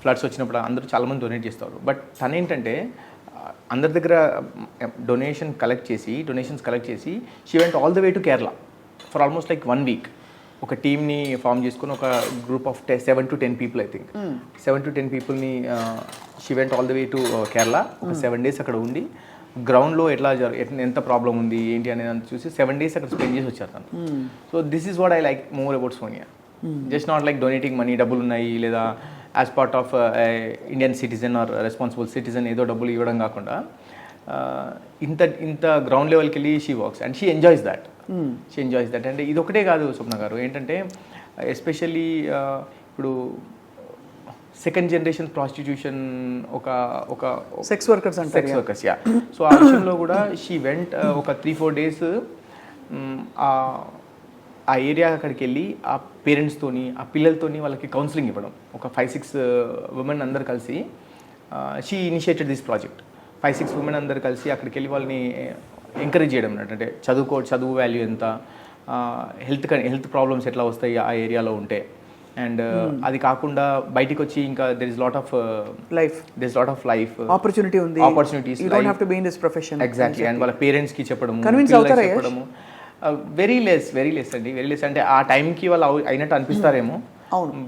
ఫ్లడ్స్ వచ్చినప్పుడు అందరూ చాలామంది డొనేట్ చేస్తారు. బట్ తను ఏంటంటే అందరి దగ్గర డొనేషన్స్ కలెక్ట్ చేసి she went all the way to Kerala for almost like 1 week. ఒక టీమ్ని ఫామ్ చేసుకుని ఒక group of 7 to 10 people I think 7 to 10 peopleని she went all the way to Kerala ఒక 7 days అక్కడ ఉండి గ్రౌండ్లో ఎంత ప్రాబ్లం ఉంది ఏంటి అనేది చూసి 7 days అక్కడ స్పెండ్ చేసి వచ్చారు తను. So this is what I like more about Sonia. Just not like donating money, డబ్బులు ఉన్నాయి లేదా as part of Indian citizen or responsible citizen ఏదో డబ్బులు ఇవ్వడం కాకుండా ఇంత గ్రౌండ్ లెవెల్కి వెళ్ళి she works and she enjoys that. అంటే ఇది ఒకటే కాదు స్వప్న గారు, ఏంటంటే ఎస్పెషల్లీ ఇప్పుడు సెకండ్ జనరేషన్ ప్రాస్టిట్యూషన్ ఒక సెక్స్ వర్కర్స్ యా. సో ఆ విషయంలో కూడా షీ వెంట్ ఒక 3-4 days ఆ ఏరియా అక్కడికి వెళ్ళి ఆ పేరెంట్స్తోని ఆ పిల్లలతోని వాళ్ళకి కౌన్సిలింగ్ ఇవ్వడం. ఒక 5-6 ఉమెన్ అందరు కలిసి she initiated this project. 5-6 women అందరు కలిసి అక్కడికి వెళ్ళి వాళ్ళని ఎంకరేజ్ చేయడం అన్నట్టు. అంటే చదువు వాల్యూ ఎంత, హెల్త్ ప్రాబ్లమ్స్ ఎట్లా వస్తాయి ఆ ఏరియాలో ఉంటే, అండ్ అది కాకుండా బయటికి వచ్చి ఇంకా there is lot of life opportunities exactly. And వాళ్ళ పేరెంట్స్కి చెప్పడము వెరీ లెస్ అంటే ఆ టైంకి వాళ్ళు అయినట్టు అనిపిస్తారేమో,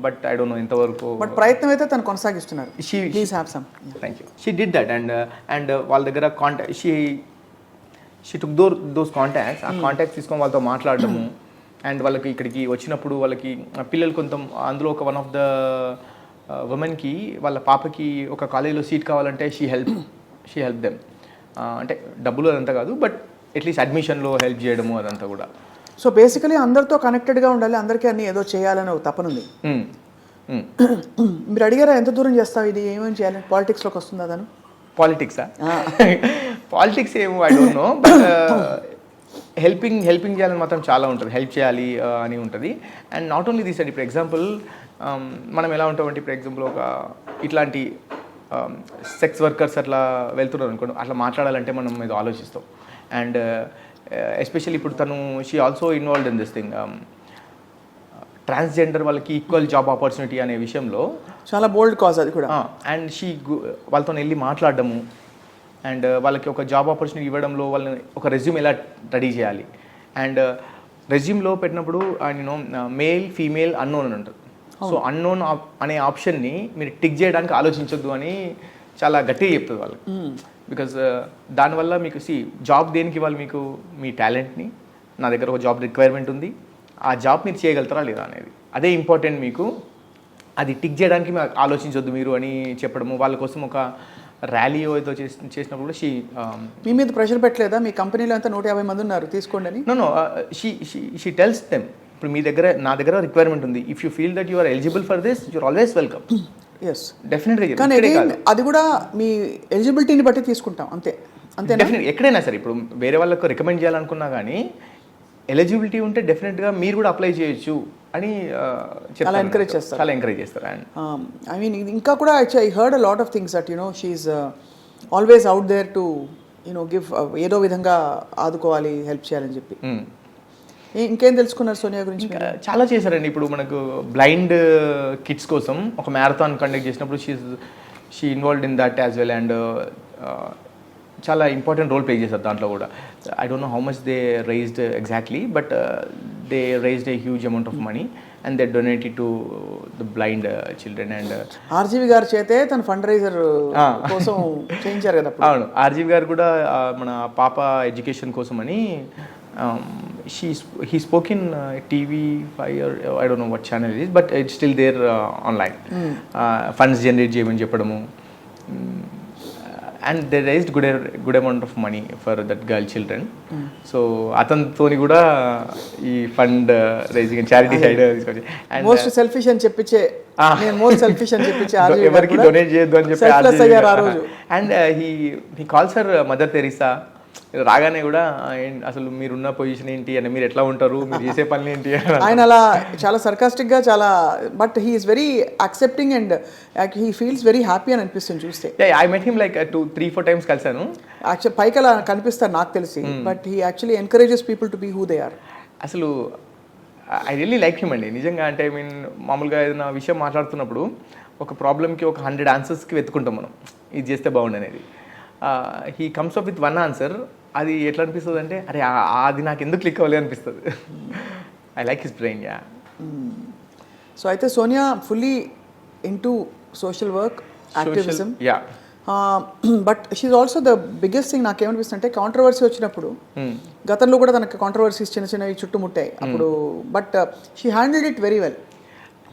బట్ ఐ డోంట్ నో ఎంతవరకు. బట్ ప్రయత్నం అయితే తను కొనసాగిస్తున్నారు. Thank you. She did that and వాళ్ళ దగ్గర contact she took those contacts. ఆ కాంటాక్ట్స్ తీసుకొని వాళ్ళతో మాట్లాడడము అండ్ వాళ్ళకి ఇక్కడికి వచ్చినప్పుడు వాళ్ళకి పిల్లలు అందులో ఒక వన్ ఆఫ్ ద ఉమెన్కి వాళ్ళ పాపకి ఒక కాలేజీలో సీట్ కావాలంటే షీ హెల్ప్ దెమ్. అంటే డబ్బులు అదంతా కాదు, బట్ అట్లీస్ట్ అడ్మిషన్లో హెల్ప్ చేయడము అదంతా కూడా. సో బేసికలీ అందరితో కనెక్టెడ్గా ఉండాలి, అందరికీ అన్ని ఏదో చేయాలని ఒక తపనుంది. మీరు అడిగారా ఎంత దూరం చేస్తావు ఇది, ఏమేమి చేయాలి, పాలిటిక్స్లోకి వస్తుందా తను? పాలిటిక్సా? పాలిటిక్స్ ఏమో I don't no, but helping చేయాలని మాత్రం చాలా ఉంటుంది, హెల్ప్ చేయాలి అని ఉంటుంది. అండ్ నాట్ ఓన్లీ దిస్ అండి, ఇప్పుడు ఎగ్జాంపుల్ మనం ఎలా ఉంటామంటే, ఇప్పుడు ఎగ్జాంపుల్ ఒక ఇట్లాంటి సెక్స్ వర్కర్స్ అట్లా వెళ్తున్నారు అనుకోండి, అట్లా మాట్లాడాలంటే మనం ఏదో ఆలోచిస్తాం. అండ్ ఎస్పెషల్లీ ఇప్పుడు తను she also involved in this thing, transgender వాళ్ళకి ఈక్వల్ జాబ్ ఆపర్చునిటీ అనే విషయంలో చాలా బోల్డ్ కాజ్ అది కూడా. అండ్ వాళ్ళతో వెళ్ళి మాట్లాడడము అండ్ వాళ్ళకి ఒక జాబ్ ఆపర్చునిటీ ఇవ్వడంలో వాళ్ళని ఒక రెజ్యూమ్ ఎలా రెడీ చేయాలి, అండ్ రెజ్యూమ్లో పెట్టినప్పుడు మేల్ ఫీమేల్ అన్నోన్ అని ఉంటుంది. సో అన్నోన్ అనే ఆప్షన్ని మీరు టిక్ చేయడానికి ఆలోచించొద్దు అని చాలా గట్టిగా చెప్తుంది వాళ్ళకి. బికాజ్ దానివల్ల మీకు జాబ్ దేనికి ఇవ్వాలి, మీకు మీ టాలెంట్ని, నా దగ్గర ఒక జాబ్ రిక్వైర్మెంట్ ఉంది, ఆ జాబ్ మీరు చేయగలుగుతారా లేదా అనేది, అదే ఇంపార్టెంట్ మీకు, అది టిక్ చేయడానికి మీరు ఆలోచించొద్దు మీరు అని చెప్పడము. వాళ్ళ కోసం ఒక ర్యాలీ ఏదో చేసినప్పుడు కూడా మీ మీద ప్రెషర్ పెట్టలేదా, మీ కంపెనీలో అంతా 150 మంది ఉన్నారు తీసుకోండి అని? నో షీ టెల్స్ దెమ్, ఇప్పుడు నా దగ్గర రిక్వైర్మెంట్ ఉంది, if you feel that you are eligible for this you're always welcome. Yes డెఫినెట్గా. కానీ అది కూడా మీ ఎలిజిబిలిటీని బట్టి తీసుకుంటాం అంతే. డెఫినెట్ ఎక్కడైనా సరే, ఇప్పుడు వేరే వాళ్ళకు రికమెండ్ చేయాలనుకున్నా కానీ ఎలిజిబిలిటీ ఉంటే డెఫినెట్గా మీరు కూడా అప్లై చేయొచ్చు అని చాలా ఎంకరేజ్ చేస్తారు. అండ్ ఐ మీన్ ఇంకా కూడా I heard a lot of things that she's always out there to give, ఏదో విధంగా ఆదుకోవాలి, హెల్ప్ చేయాలని చెప్పి. ఇంకేం తెలుసుకున్నారు సోనియా గురించి? చాలా చేశారండి. ఇప్పుడు మనకు బ్లైండ్ కిడ్స్ కోసం ఒక మ్యారథాన్ కండక్ట్ చేసినప్పుడు she involved in that as well. And చాలా ఇంపార్టెంట్ రోల్ ప్లే చేశారు దాంట్లో కూడా. I don't know how much they raised exactly, but they raised a huge amount of money and they donated to the blind children. And RGV గారి చేతే తన fund raiser కోసం చేయించారు కదా. అవును, ఆర్జీవి గారు కూడా మన పాప ఎడ్యుకేషన్ కోసం అని he spoke in TV5 or I don't know what channel it is, but it's still there online. Funds generate చేయమని చెప్పడము, and they raised good amount of money for that girl children. So అతనితోని కూడా ఈ fund raising charity side తీసుకొచ్చి most selfish అని చెప్పించే ఎవరికి donate చేయొద్దు అని చెప్పి. And he calls her mother Teresa. రాగానే కూడా అసలు మీరున్న పొజిషన్ ఏంటి అని, మీరు ఎట్లా ఉంటారు, మీరు చేసే పనులు ఏంటి ఆయన అలా చాలా సర్కాస్టిక్గా చాలా, but he is very accepting and he feels very happy అని అనిపిస్తుంది చూస్తే. I met him like 2-3-4 times కలిసాను. యాక్చువల్ పైకి అలా కనిపిస్తారు నాకు తెలిసి, but he actually encourages people to be who they are. అసలు ఐ రియల్లీ లైక్ హిమ్ అండి నిజంగా. అంటే ఐ మీన్ మామూలుగా ఏదైనా విషయం మాట్లాడుతున్నప్పుడు ఒక ప్రాబ్లమ్కి ఒక 100 answersకి వెతుకుంటాం మనం, ఇది చేస్తే బాగుండు అనేది. He comes up with 1 answer. అది ఎట్లా అనిపిస్తుంది అంటే, అరే అది నాకు ఎందుకు క్లిక్ అవ్వలేదు అనిపిస్తుంది. I like his brain. Yeah. So అయితే Sonia fully into social work, activism. Yeah. But she also the biggest thing నాకేమనిపిస్తుంది అంటే కాంట్రవర్సీ వచ్చినప్పుడు గతంలో కూడా తనకి కాంట్రవర్సీస్ చిన్న చిన్నవి చుట్టుముట్టాయి అప్పుడు, but she handled it very well.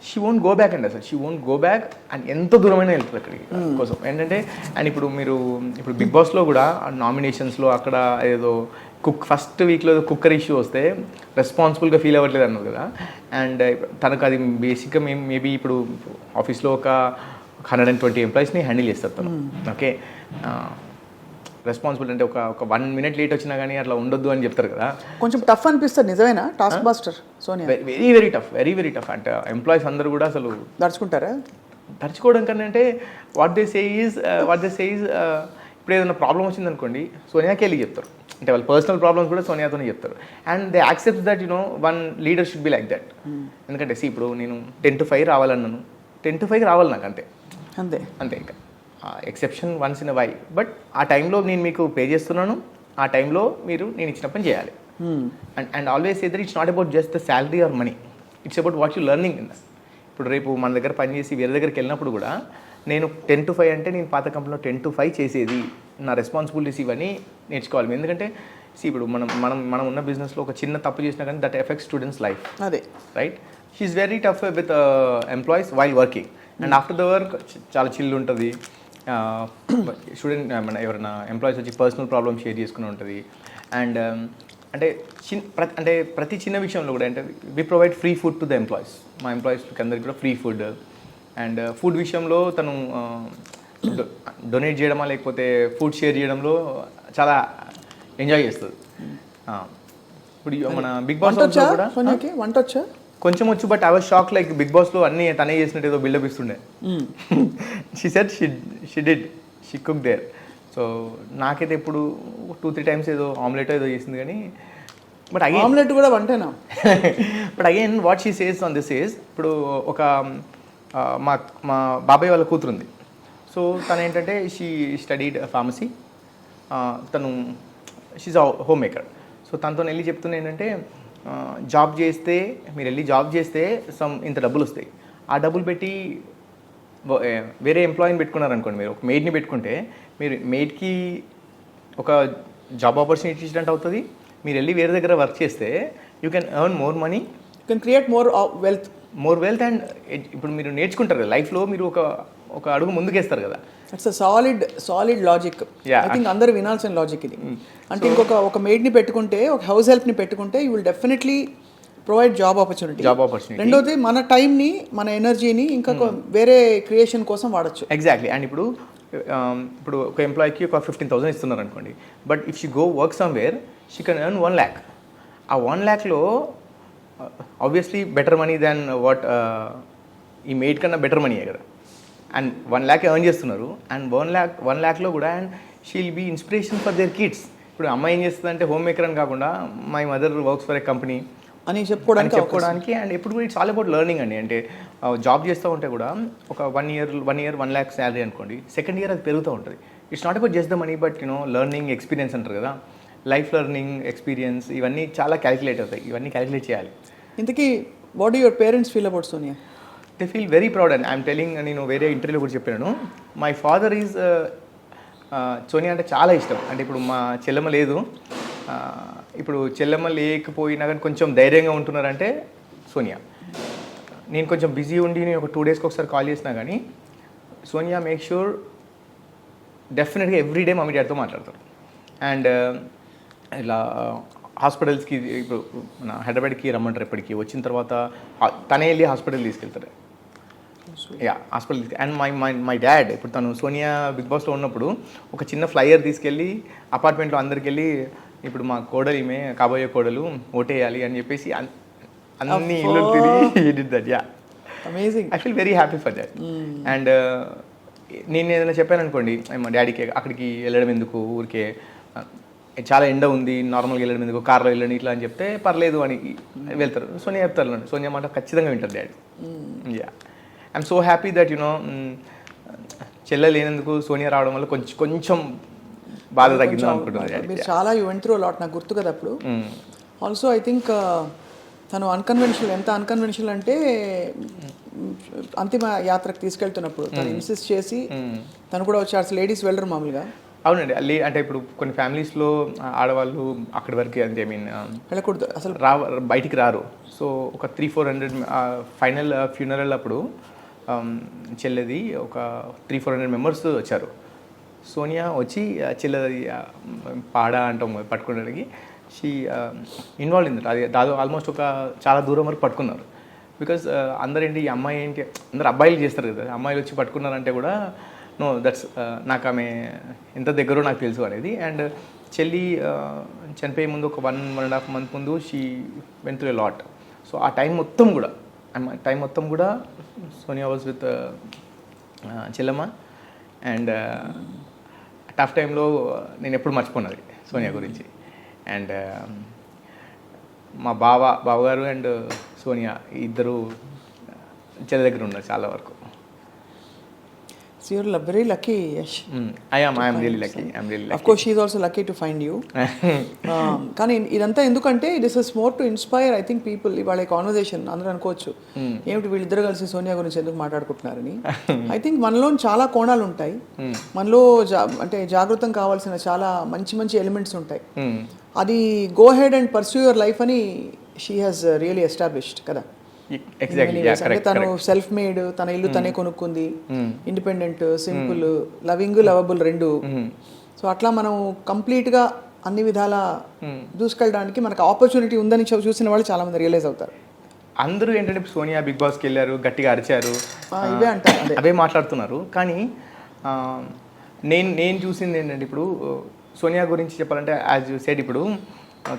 She won't go back అండి, అసలు she won't go back. And ఎంత దూరమైనా వెళ్తుంది అక్కడికి కోసం ఏంటంటే. అండ్ ఇప్పుడు బిగ్ బాస్లో కూడా నామినేషన్స్లో అక్కడ ఏదో ఫస్ట్ వీక్లో ఏదో కుక్కర్ ఇష్యూ వస్తే రెస్పాన్సిబుల్గా ఫీల్ అవ్వట్లేదు అన్నారు కదా. అండ్ తనకు అది బేసిక్గా మేబీ ఇప్పుడు ఆఫీస్లో ఒక 120 ఎంప్లాయీస్ని హ్యాండిల్ చేస్తారు తను. ఓకే, రెస్పాన్సిబుల్ అంటే ఒక 1 minute లేట్ వచ్చినా కానీ అట్లా ఉండొద్దు అని చెప్తారు కదా. కొంచెం టఫ్ అనిపిస్తుంది నిజమేనా task master Sonia? Very tough. అంటే ఎంప్లాయీస్ అందరూ కూడా అసలు దర్చుకుంటారా? దర్చుకోవడం కన్నా అంటే వాట్ దే సే ఈజ్ ఇప్పుడు ఏదైనా ప్రాబ్లం వచ్చింది అనుకోండి సోనియాకి వెళ్ళి చెప్తారు. అంటే వాళ్ళ పర్సనల్ ప్రాబ్లమ్స్ కూడా సోనియాతోనే చెప్తారు. And they accept that one leader should be like that. ఎందుకంటే ఇప్పుడు నేను 10 to 5 రావాలన్నాను, 10 to 5 రావాలి నాకు, అంతే ఇంకా exception once in a while. But ఆ టైంలో నేను మీకు పే చేస్తున్నాను, ఆ టైంలో మీరు నేను ఇచ్చిన పని చేయాలి. And always say that it's not about just the salary or money, it's about what you learning in that. ఇప్పుడు రేపు మన దగ్గర పనిచేసి వేరే దగ్గరికి వెళ్ళినప్పుడు కూడా నేను 10 to 5 అంటే నేను పాత కంపెనీలో 10 to 5 చేసేది, నా రెస్పాన్సిబిలిటీస్ ఇవన్నీ నేర్చుకోవాలి. ఎందుకంటే ఇప్పుడు మనం ఉన్న బిజినెస్లో ఒక చిన్న తప్పు చేసినా కానీ దట్ ఎఫెక్ట్స్ స్టూడెంట్స్ లైఫ్. అదే right. She's very tough with employees while working. And after the work చాలా చిల్ ఉంటుంది. స్టూడెంట్ ఎవరైనా ఎంప్లాయీస్ వచ్చి పర్సనల్ ప్రాబ్లమ్ షేర్ చేసుకుని ఉంటుంది. అండ్ అంటే ప్రతి చిన్న విషయంలో కూడా అంటే we provide free food to the employees. మా ఎంప్లాయీస్కి అందరికి కూడా ఫ్రీ ఫుడ్. అండ్ ఫుడ్ విషయంలో తను డొనేట్ చేయడమా లేకపోతే ఫుడ్ షేర్ చేయడంలో చాలా ఎంజాయ్ చేస్తుంది. ఇప్పుడు మన బిగ్ బాస్ కూడా వంట వచ్చా కొంచెం వచ్చు. But I was shock, like Bigg బాస్లో అన్నీ తనే చేసినట్టు ఏదో బిల్డప్ ఇస్తుండే. She said she cook there. So నాకైతే ఇప్పుడు 2-3 times ఏదో ఆమ్లెట్ ఏదో చేసింది కానీ బట్ అగైన్ ఆమ్లెట్ కూడా వంటేనా. But again what she says on this is ఇప్పుడు ఒక మా బాబాయ్ వాళ్ళ కూతురు ఉంది. సో తను ఏంటంటే షీ స్టడీడ్ ఫార్మసీ. తను షీజ్ హోమ్ మేకర్. సో తనతో వెళ్ళి చెప్తున్నా ఏంటంటే జాబ్ చేస్తే మీరు వెళ్ళి జాబ్ చేస్తే ఇంత డబ్బులు వస్తాయి. ఆ డబ్బులు పెట్టి వేరే ఎంప్లాయీని పెట్టుకున్నారనుకోండి, మీరు ఒక మెయిడ్ని పెట్టుకుంటే మీరు మెయిడ్కి ఒక జాబ్ ఆపర్చునిటీ ఇచ్చినట్టు అవుతుంది. మీరు వెళ్ళి వేరే దగ్గర వర్క్ చేస్తే you can earn more money, you can create more wealth. And ఇప్పుడు మీరు నేర్చుకుంటారు లైఫ్లో, మీరు ఒక అడుగు ముందుకేస్తారు కదా. It's a solid logic. I think అందరూ వినాల్సిన లాజిక్ ఇది. అంటే ఒక మెయిడ్ని పెట్టుకుంటే, ఒక హౌస్ హెల్ప్ని పెట్టుకుంటే you will definitely provide job opportunity. రెండోది మన టైంని, మన ఎనర్జీని ఇంకా వేరే క్రియేషన్ కోసం వాడచ్చు. ఎగ్జాక్ట్లీ. అండ్ ఇప్పుడు ఒక ఎంప్లాయీకి ఒక 15,000 ఇస్తున్నారు అనుకోండి. But if she go work somewhere she can earn 1 lakh. ఆ 1 lakhలో obviously better money than what ఈ మెయిడ్ కన్నా బెటర్ మనీయే కదా. అండ్ 1 lakh ఎర్న్ చేస్తున్నారు. అండ్ 1 lakhలో కూడా and she will be inspiration for their kids. ఇప్పుడు అమ్మాయి ఏం చేస్తుంది అంటే హోమ్ మేకర్ అని కాకుండా my mother works for a company అని చెప్పుకోవడానికి. అండ్ ఎప్పుడు కూడా ఇట్స్ ఆల్ అబౌట్ లెర్నింగ్ అండి. అంటే జాబ్ చేస్తూ ఉంటే కూడా ఒక 1 year 1 lakh శాలరీ అనుకోండి, సెకండ్ ఇయర్ అది పెరుగుతూ ఉంటుంది. It's not about just the money but learning experience అంటారు కదా. లైఫ్ లెర్నింగ్ ఎక్స్పీరియన్స్ ఇవన్నీ చాలా క్యాలిక్యులేట్ అవుతాయి. ఇవన్నీ క్యాలిక్యులేట్ చేయాలి. ఇంతకీ what do your parents feel about Sonia? They feel very proud. And I'm telling, నేను వేరే ఇంటర్వ్యూలో కూడా చెప్పాను, మై ఫాదర్ ఈజ్ సోనియా అంటే చాలా ఇష్టం. అంటే ఇప్పుడు మా చెల్లెమ్మ లేదు, ఇప్పుడు చెల్లెమ్మ లేకపోయినా కానీ కొంచెం ధైర్యంగా ఉంటున్నారంటే సోనియా. నేను కొంచెం బిజీ ఉండి నేను ఒక 2 daysకి ఒకసారి కాల్ చేసినా కానీ సోనియా మేక్ షూర్ డెఫినెట్గా ఎవ్రీడే మమ్మీ డాడీతో మాట్లాడతారు. అండ్ ఇలా హాస్పిటల్స్కి ఇప్పుడు మన హైదరాబాద్కి రమ్మంటారు. ఎప్పటికీ వచ్చిన తర్వాత తనే వెళ్ళి హాస్పిటల్ తీసుకెళ్తారు. హాస్పిటల్ అండ్ మై డాడ్ ఇప్పుడు తను సోనియా బిగ్ బాస్లో ఉన్నప్పుడు ఒక చిన్న ఫ్లైయర్ తీసుకెళ్ళి అపార్ట్మెంట్లో అందరికి వెళ్ళి ఇప్పుడు మా కోడలు ఈమె కాబోయే కోడలు ఓటేయాలి అని చెప్పేసి అన్ని ఇల్లు తిరిగి did that. Yeah, amazing. I feel very happy for that. And నేను ఏదైనా చెప్పాను అనుకోండి, మా డాడీకి అక్కడికి వెళ్ళడం ఎందుకు, ఊరికే చాలా ఎండ ఉంది, నార్మల్గా వెళ్ళడం ఎందుకు, కార్లో వెళ్ళండి ఇట్లా అని చెప్తే పర్లేదు అని వెళ్తారు. సోనియా చెప్తారు, సోనియా మాట ఖచ్చితంగా వింటారు daddy. Yeah, I'm so happy that చెల్లె లేనందుకు సోనియా రావడం వల్ల కొంచెం బాధ తగ్గింది అనుకుంటున్నాను. మీరు చాలా యూ వెంట్ త్రూ లాట్, నాకు గుర్తు కదా అప్పుడు. ఆల్సో ఐ థింక్ తను అన్కన్వెన్షనల్, ఎంత అన్కన్వెన్షనల్ అంటే అంతిమ యాత్రకు తీసుకెళ్తున్నప్పుడు తను ఇన్సిస్ట్ చేసి తను కూడా వచ్చి అసలు లేడీస్ వెళ్ళరు మామూలుగా. అవునండి, అంటే ఇప్పుడు కొన్ని ఫ్యామిలీస్లో ఆడవాళ్ళు అక్కడి వరకు అంటే ఐ మీన్ వెళ్ళకూడదు అసలు, బయటికి రారు. సో ఒక 300-400 ఫైనల్ ఫ్యూనరల్ అప్పుడు చెల్లెది ఒక 300-400 మెంబర్స్ వచ్చారు. సోనియా వచ్చి చెల్లెది పాడ అంటాం పట్టుకోవడానికి షీ ఇన్వాల్వ్ ఇన్ దట్. అది దాదాపు ఆల్మోస్ట్ ఒక చాలా దూరం వరకు పట్టుకున్నారు. బికాజ్ అందరు ఏంటి, ఈ అమ్మాయి ఏంటి, అందరు అబ్బాయిలు చేస్తారు కదా, అమ్మాయిలు వచ్చి పట్టుకున్నారంటే కూడా నో దట్స్ నాకు ఆమె ఎంత దగ్గరో నాకు తెలుసు అనేది. అండ్ చెల్లి చనిపోయే ముందు ఒక 1.5 month ముందు she went through a lot. So ఆ టైం మొత్తం కూడా Sonia was with Chellamma. And tough టైంలో నేను ఎప్పుడు మర్చిపోయినది సోనియా గురించి. అండ్ మా బావగారు అండ్ సోనియా ఇద్దరు చెల్లి దగ్గర ఉన్నారు చాలా వరకు. So you're very lucky, Yash. I am really lucky. Of course, she is also lucky to find you. కానీ ఇదంతా ఎందుకంటే this is more to inspire I think people. ఇవాళ కాన్వర్సేషన్ అందరూ అనుకోవచ్చు ఏమిటి వీళ్ళిద్దరు కలిసి సోనియా గురించి ఎందుకు మాట్లాడుకుంటున్నారని. ఐ థింక్ మనలో చాలా కోణాలు ఉంటాయి, మనలో అంటే జాగృతం కావాల్సిన చాలా మంచి మంచి ఎలిమెంట్స్ ఉంటాయి. అది go head and pursue your life అని షీ హాజ్ రియలీ ఎస్టాబ్లిష్డ్ కదా. అంటే తను సెల్ఫ్ మేడ్, తన ఇల్లు తనే కొనుక్కుంది, ఇండిపెండెంట్, సింపుల్, లవింగ్, లవబుల్ రెండు. సో అట్లా మనం కంప్లీట్ గా అన్ని విధాల దూసుకెళ్ళడానికి మనకు ఆపర్చునిటీ ఉందని చూసిన వాళ్ళు చాలా మంది రియలైజ్ అవుతారు. అందరూ ఏంటంటే సోనియా బిగ్ బాస్కి వెళ్ళారు, గట్టిగా అరిచారు, ఇవే అంటారు, అవే మాట్లాడుతున్నారు. కానీ నేను చూసింది ఏంటంటే ఇప్పుడు సోనియా గురించి చెప్పాలంటే యాజ్ యూ సెడ్ ఇప్పుడు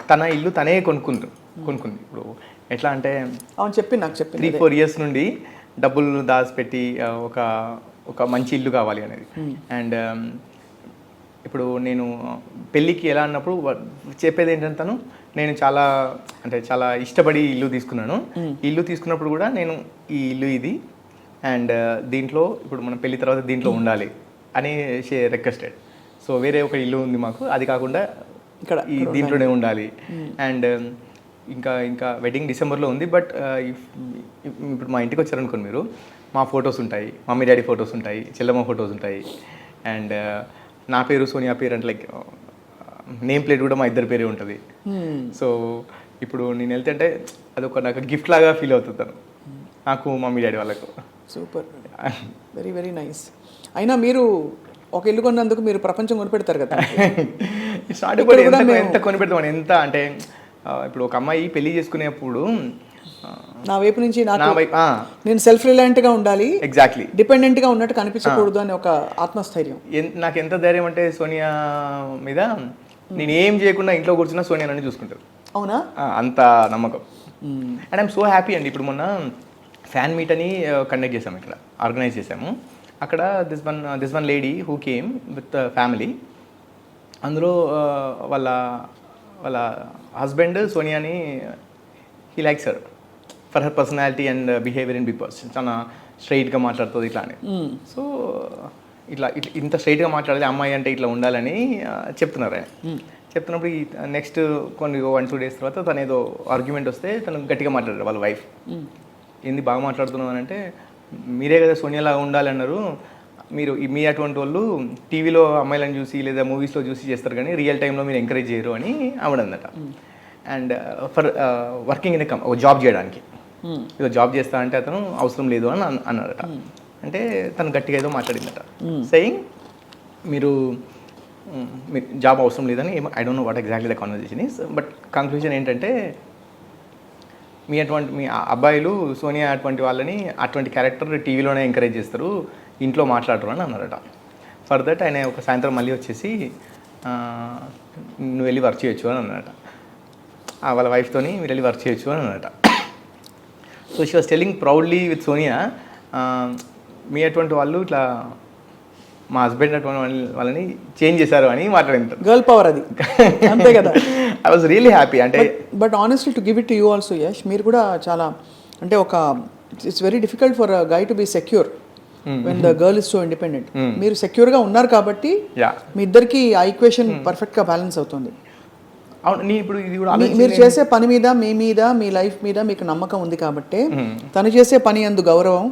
తన ఇల్లు తనే కొనుక్కుంది. ఇప్పుడు ఎట్లా అంటే అవును నాకు చెప్పి 3-4 years నుండి డబ్బులు దాచిపెట్టి ఒక మంచి ఇల్లు కావాలి అనేది. అండ్ ఇప్పుడు నేను పెళ్ళికి ఎలా అన్నప్పుడు చెప్పేది ఏంటంటే నేను చాలా ఇష్టపడి ఇల్లు తీసుకున్నాను. ఇల్లు తీసుకున్నప్పుడు కూడా నేను ఈ ఇల్లు ఇది అండ్ దీంట్లో ఇప్పుడు మనం పెళ్లి తర్వాత దీంట్లో ఉండాలి అని రిక్వెస్టెడ్. సో వేరే ఒక ఇల్లు ఉంది మాకు, అది కాకుండా ఇక్కడ ఈ దీంట్లోనే ఉండాలి. అండ్ ఇంకా వెడ్డింగ్ డిసెంబర్లో ఉంది. బట్ ఇప్పుడు మా ఇంటికి వచ్చారనుకోండి మీరు, మా ఫొటోస్ ఉంటాయి, మమ్మీ డాడీ ఫొటోస్ ఉంటాయి, చెల్లమ్మ ఫొటోస్ ఉంటాయి. అండ్ నా పేరు సోనియా పేరు అంటే లైక్ నేమ్ ప్లేట్ కూడా మా ఇద్దరి పేరే ఉంటుంది. సో ఇప్పుడు నేను వెళ్తుంటే అదొక నాకు గిఫ్ట్ లాగా ఫీల్ అవుతుంటాను నాకు, మమ్మీ డాడీ వాళ్ళకు. Super, very very nice. అయినా మీరు ఒక ఇల్లు కొన్నందుకు మీరు ప్రపంచం కొనిపెడతారు కదా. ఎంత కొనిపెడతామని, ఎంత అంటే ఇప్పుడు ఒక అమ్మాయి పెళ్లి చేసుకునేప్పుడు నా వైపు నుంచి నేను సెల్ఫ్ రిలయంట్గా ఉండాలి, ఎగ్జాక్ట్లీ డిపెండెంట్గా ఉన్నట్టు కనిపించకూడదు అని ఒక ఆత్మస్థైర్యం. నాకు ఎంత ధైర్యం అంటే సోనియా మీద నేను ఏం చేయకుండా ఇంట్లో కూర్చున్నా సోనియా నన్ను చూసుకుంటారు. అవునా, అంత నమ్మకం. అండ్ ఐఎమ్ సో హ్యాపీ అండి. ఇప్పుడు మొన్న ఫ్యాన్ మీట్ అని కండక్ట్ చేసాము, ఇక్కడ ఆర్గనైజ్ చేసాము. అక్కడ this one lady who came with family. అందులో వాళ్ళ హస్బెండ్ సోనియాని he likes her for her personality and behaviour in Bigg Boss. చాలా స్ట్రైట్గా మాట్లాడుతుంది ఇట్లా అని. సో ఇట్లా ఇంత స్ట్రైట్గా మాట్లాడాలి అమ్మాయి అంటే ఇట్లా ఉండాలని చెప్తున్నారు ఆయన. చెప్తున్నప్పుడు నెక్స్ట్ కొన్ని 1-2 days తర్వాత తను ఏదో ఆర్గ్యుమెంట్ వస్తే తను గట్టిగా మాట్లాడారు వాళ్ళ వైఫ్. ఏంది బాగా మాట్లాడుతున్నావు అని అంటే, మీరే కదా సోనియాలా ఉండాలన్నారు, మీ అటువంటి వాళ్ళు టీవీలో అమ్మాయిలను చూసి లేదా మూవీస్లో చూసి చేస్తారు కానీ రియల్ టైంలో మీరు ఎంకరేజ్ చేయరు అని ఆవిడందట. అండ్ ఫర్ వర్కింగ్ ఇన్ ఒక జాబ్ చేయడానికి, ఏదో జాబ్ చేస్తా అంటే అతను అవసరం లేదు అని అన్నాడట. అంటే తను గట్టిగా ఏదో మాట్లాడిందట, సెయింగ్ మీరు జాబ్ అవసరం లేదని. I don't know what exactly the conversation is, but conclusion ఏంటంటే మీ అబ్బాయిలు సోనియా అటువంటి వాళ్ళని అటువంటి క్యారెక్టర్ టీవీలోనే ఎంకరేజ్ చేస్తారు, ఇంట్లో మాట్లాడరు అని అన్నారట. ఫర్ దట్ ఆయన ఒక సాయంత్రం మళ్ళీ వచ్చేసి నువ్వు వెళ్ళి వర్క్ చేయొచ్చు అని అన్నారట. వాళ్ళ వైఫ్తోని మీరు వెళ్ళి వర్క్ చేయొచ్చు అని అన్నారట. So she was telling proudly with Sonia, మీ అటువంటి వాళ్ళు ఇట్లా మా హస్బెండ్ అటువంటి వాళ్ళని చేంజ్ చేశారు అని మాట్లాడింది. గర్ల్ పవర్ అది, అంతే కదా. I was really happy. అంటే but honestly to give it to you also Yash, మీరు కూడా చాలా అంటే it's very difficult for a guy to be secure when the girl is so independent. మీరు సెక్యూర్గా ఉన్నారు కాబట్టి మీ ఇద్దరికి ఆ ఈక్వేషన్ పర్ఫెక్ట్గా బ్యాలెన్స్ అవుతుంది. అవును నీ ఇప్పుడు ఇది కూడా మీరు చేసే పని మీద మీ లైఫ్ మీద మీకు నమ్మకం ఉంది కాబట్టి తను చేసే పని అందు గౌరవం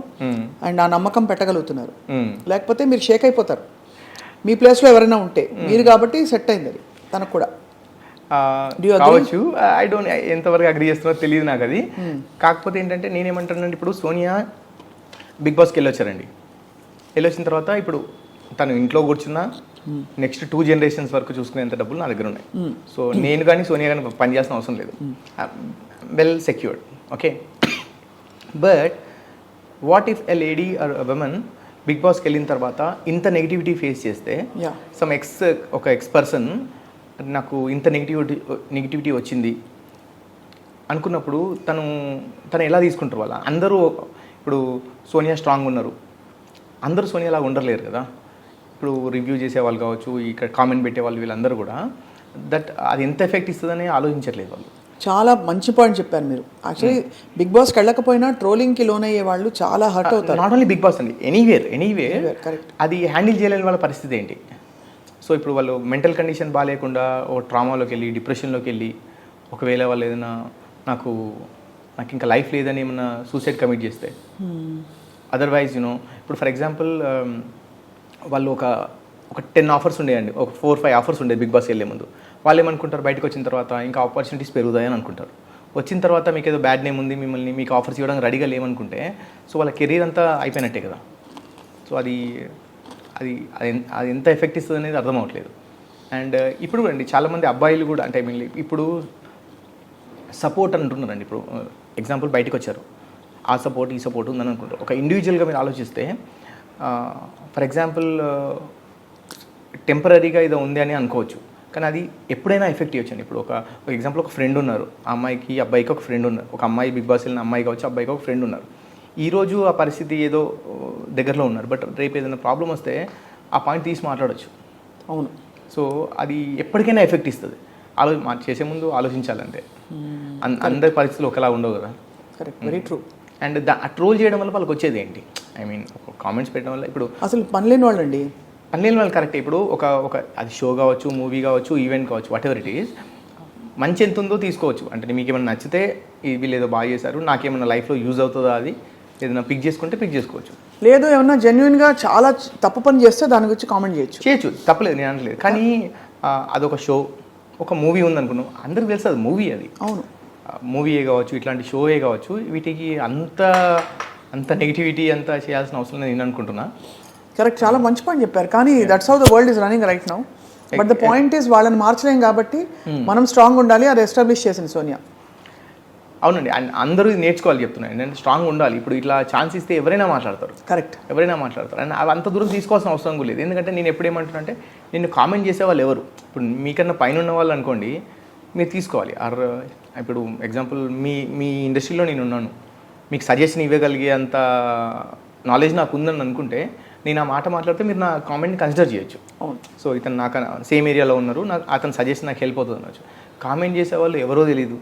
అండ్ ఆ నమ్మకం పెట్టగలుగుతున్నారు. లేకపోతే మీరు షేక్ అయిపోతారు మీ ప్లేస్లో ఎవరైనా ఉంటే. మీరు కాబట్టి సెట్ అయింది అది తనకు కూడా కావచ్చు. ఐ డోంట్ ఎంతవరకు అగ్రీ చేస్తున్నారో తెలియదు నాకు అది. కాకపోతే ఏంటంటే నేనేమంటానంటే ఇప్పుడు సోనియా బిగ్ బాస్కి వెళ్ళొచ్చారండి. వెళ్ళొచ్చిన తర్వాత ఇప్పుడు తను ఇంట్లో కూర్చున్నా నెక్స్ట్ 2 generations వరకు చూసుకునేంత డబ్బులు నా దగ్గర ఉన్నాయి. సో నేను కానీ సోనియా కానీ పని చేయాల్సిన అవసరం లేదు. Well secured. Okay, but what if a lady or women Bigg బాస్కి వెళ్ళిన తర్వాత ఇంత నెగిటివిటీ ఫేస్ చేస్తే ఒక ఎక్స్ పర్సన్ నాకు ఇంత నెగిటివిటీ వచ్చింది అనుకున్నప్పుడు తను ఎలా తీసుకుంటారు వాళ్ళ అందరూ. ఇప్పుడు సోనియా స్ట్రాంగ్ ఉన్నారు, అందరూ సోనియా లాగా ఉండలేరు కదా. ఇప్పుడు రివ్యూ చేసే వాళ్ళు కావచ్చు, ఇక్కడ కామెంట్ పెట్టే వాళ్ళు వీళ్ళందరూ కూడా అది ఎంత ఎఫెక్ట్ ఇస్తుందని ఆలోచించట్లేదు వాళ్ళు. చాలా మంచి పాయింట్ చెప్పారు మీరు. యాక్చువల్లీ బిగ్ బాస్కి వెళ్ళకపోయినా ట్రోలింగ్కి లోనయ్యే వాళ్ళు చాలా హర్ట్ అవుతారు. నాట్ ఓన్లీ బిగ్ బాస్ అండి, ఎనీవేర్ కరెక్ట్. అది హ్యాండిల్ చేయలేని వాళ్ళ పరిస్థితి ఏంటి? సో ఇప్పుడు వాళ్ళు మెంటల్ కండిషన్ బాగాలేకుండా ఓ ట్రామాలోకి వెళ్ళి డిప్రెషన్లోకి వెళ్ళి ఒకవేళ వాళ్ళు ఏదైనా నాకు ఇంకా లైఫ్ లేదని ఏమన్నా సూసైడ్ కమిట్ చేస్తే, అదర్వైజ్ ఇప్పుడు ఫర్ ఎగ్జాంపుల్ వాళ్ళు ఒక 10 ఆఫర్స్ ఉండేయండి, ఒక 4-5 ఆఫర్స్ ఉండేది బిగ్ బాస్ వెళ్ళే ముందు. వాళ్ళు ఏమనుకుంటారు, బయటకు వచ్చిన తర్వాత ఇంకా ఆపర్చునిటీస్ పెరుగుతాయని అనుకుంటారు. వచ్చిన తర్వాత మీకు ఏదో బ్యాడ్ నేమ్ ఉంది, మీకు ఆఫర్స్ ఇవ్వడానికి రెడీగా లేమనుకుంటే సో వాళ్ళ కెరీర్ అంతా అయిపోయినట్టే కదా. సో అది ఎంత ఎఫెక్ట్ ఇస్తుంది అనేది అర్థం అవ్వట్లేదు. అండ్ ఇప్పుడు అండి చాలామంది అబ్బాయిలు కూడా అంటే ఇప్పుడు సపోర్ట్ అంటున్నారండి. ఇప్పుడు ఎగ్జాంపుల్ బయటకు వచ్చారు, ఆ సపోర్ట్ ఈ సపోర్ట్ ఉందని అనుకుంటారు. ఒక ఇండివిజువల్గా మీరు ఆలోచిస్తే ఫర్ ఎగ్జాంపుల్ టెంపరీగా ఇది ఉంది అని అనుకోవచ్చు, కానీ అది ఎప్పుడైనా ఎఫెక్ట్ ఇవ్వచ్చండి. ఇప్పుడు ఒక ఎగ్జాంపుల్ ఒక ఫ్రెండ్ ఉన్నారు, ఆ అమ్మాయికి అబ్బాయికి ఒక ఫ్రెండ్ ఉన్నారు. ఒక అమ్మాయి బిగ్ బాస్ వెళ్ళిన అమ్మాయి కావచ్చు, అబ్బాయికి ఒక ఫ్రెండ్ ఉన్నారు. ఈరోజు ఆ పరిస్థితి ఏదో దగ్గరలో ఉన్నారు, బట్ రేపు ఏదైనా ప్రాబ్లం వస్తే ఆ పాయింట్ తీసి మాట్లాడచ్చు. అవును. సో అది ఎప్పటికైనా ఎఫెక్ట్ ఇస్తుంది. చేసే ముందు ఆలోచించాలంటే అందరి పరిస్థితులు ఒకలా ఉండవు కదా. Correct, very true. And troll చేయడం వల్ల వాళ్ళకి వచ్చేది ఏంటి? కామెంట్స్ పెట్టడం వల్ల ఇప్పుడు అసలు పనిలేని వాళ్ళండి. పనిలేని వాళ్ళు కరెక్ట్. ఇప్పుడు ఒక అది షో కావచ్చు, మూవీ కావచ్చు, ఈవెంట్ కావచ్చు, వాట్ ఎవర్ ఇట్ ఈస్, మంచి ఎంత ఉందో తీసుకోవచ్చు. అంటే మీకు ఏమైనా నచ్చితే వీళ్ళు ఏదో బాగా చేశారు, నాకేమైనా లైఫ్లో యూజ్ అవుతుందా, అది ఏదైనా పిక్ చేసుకుంటే పిక్ చేసుకోవచ్చు. లేదు ఏమన్నా జెన్యున్గా చాలా తప్పు పని చేస్తే దాని గురించి కామెంట్ చేయొచ్చు, తప్పలేదు, నేను అనట్లేదు. కానీ అదొక షో, ఒక మూవీ ఉందనుకున్నాం, అందరికి తెలుసు అది మూవీ. అది అవును, మూవీయే కావచ్చు, ఇట్లాంటి షోయే కావచ్చు, వీటికి అంత నెగిటివిటీ అంతా చేయాల్సిన అవసరం నేను అనుకుంటున్నా. కరెక్ట్, చాలా మంచి పాయింట్ చెప్పారు. కానీ that's how the world is running right now. But the point is వాళ్ళని మార్చలేం కాబట్టి మనం స్ట్రాంగ్ ఉండాలి. అది ఎస్టాబ్లిష్ చేసింది సోనియా. అవునండి, అండ్ అందరూ నేర్చుకోవాలి చెప్తున్నాను. నేను స్ట్రాంగ్ ఉండాలి. ఇప్పుడు ఇట్లా ఛాన్స్ ఇస్తే ఎవరైనా మాట్లాడతారు. కరెక్ట్, ఎవరైనా మాట్లాడతారు. అండ్ అవి అంత దూరం తీసుకోవాల్సిన అవసరం కూడా లేదు. ఎందుకంటే నేను ఎప్పుడు ఏమంటున్నా అంటే, నిన్ను కామెంట్ చేసే వాళ్ళు ఎవరు? ఇప్పుడు మీకన్నా పైన ఉన్న వాళ్ళు అనుకోండి, మీరు తీసుకోవాలి. ఇప్పుడు ఎగ్జాంపుల్ మీ ఇండస్ట్రీలో నేను ఉన్నాను, మీకు సజెషన్ ఇవ్వగలిగే అంత నాలెడ్జ్ నాకు ఉందని అనుకుంటే నేను ఆ మాట మాట్లాడితే మీరు నా కామెంట్ని కన్సిడర్ చేయొచ్చు. అవును. సో ఇతను నాకు సేమ్ ఏరియాలో ఉన్నారు, అతని సజెషన్ నాకు హెల్ప్ అవుతుంది అనొచ్చు. కామెంట్ చేసేవాళ్ళు ఎవరో తెలియదు,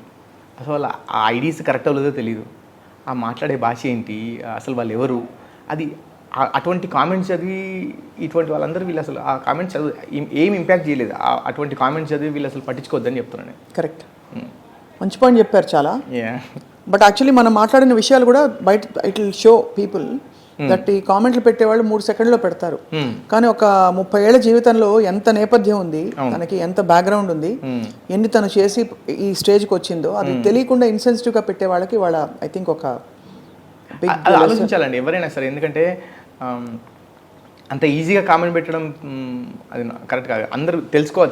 అసలు వాళ్ళ ఆ ఐడీస్ కరెక్ట్ అవ్వలేదో తెలియదు, ఆ మాట్లాడే భాష ఏంటి, అసలు వాళ్ళు ఎవరు, అది అటువంటి కామెంట్స్ చదివి ఇటువంటి వాళ్ళందరూ వీళ్ళు అసలు ఆ కామెంట్స్ చదివి ఏం ఇంపాక్ట్ చేయలేదు. అటువంటి కామెంట్స్ చదివి వీళ్ళు అసలు పట్టించుకోవద్దని చెప్తున్నాను. కరెక్ట్, మంచి పాయింట్ చెప్పారు చాలా. బట్ యాక్చువల్లీ మనం మాట్లాడిన విషయాలు కూడా బయట it will show people that ఈ కామెంట్లు పెట్టేవాళ్ళు 3 సెకండ్లో పెడతారు. కానీ ఒక 30 ఏళ్ల జీవితంలో ఎంత నేపథ్యం ఉంది, తనకి ఎంత బ్యాక్గ్రౌండ్ ఉంది, ఎన్ని తను చేసి ఈ స్టేజ్కి వచ్చిందో అది తెలియకుండా ఇన్సెన్సిటివ్గా పెట్టే వాళ్ళకి వాళ్ళ ఐ థింక్ ఒక ఆలోచించాలండి ఎవరైనా సరే. ఎందుకంటే అంత ఈజీగా కామెంట్ పెట్టడం అది కరెక్ట్ కాదు. అందరూ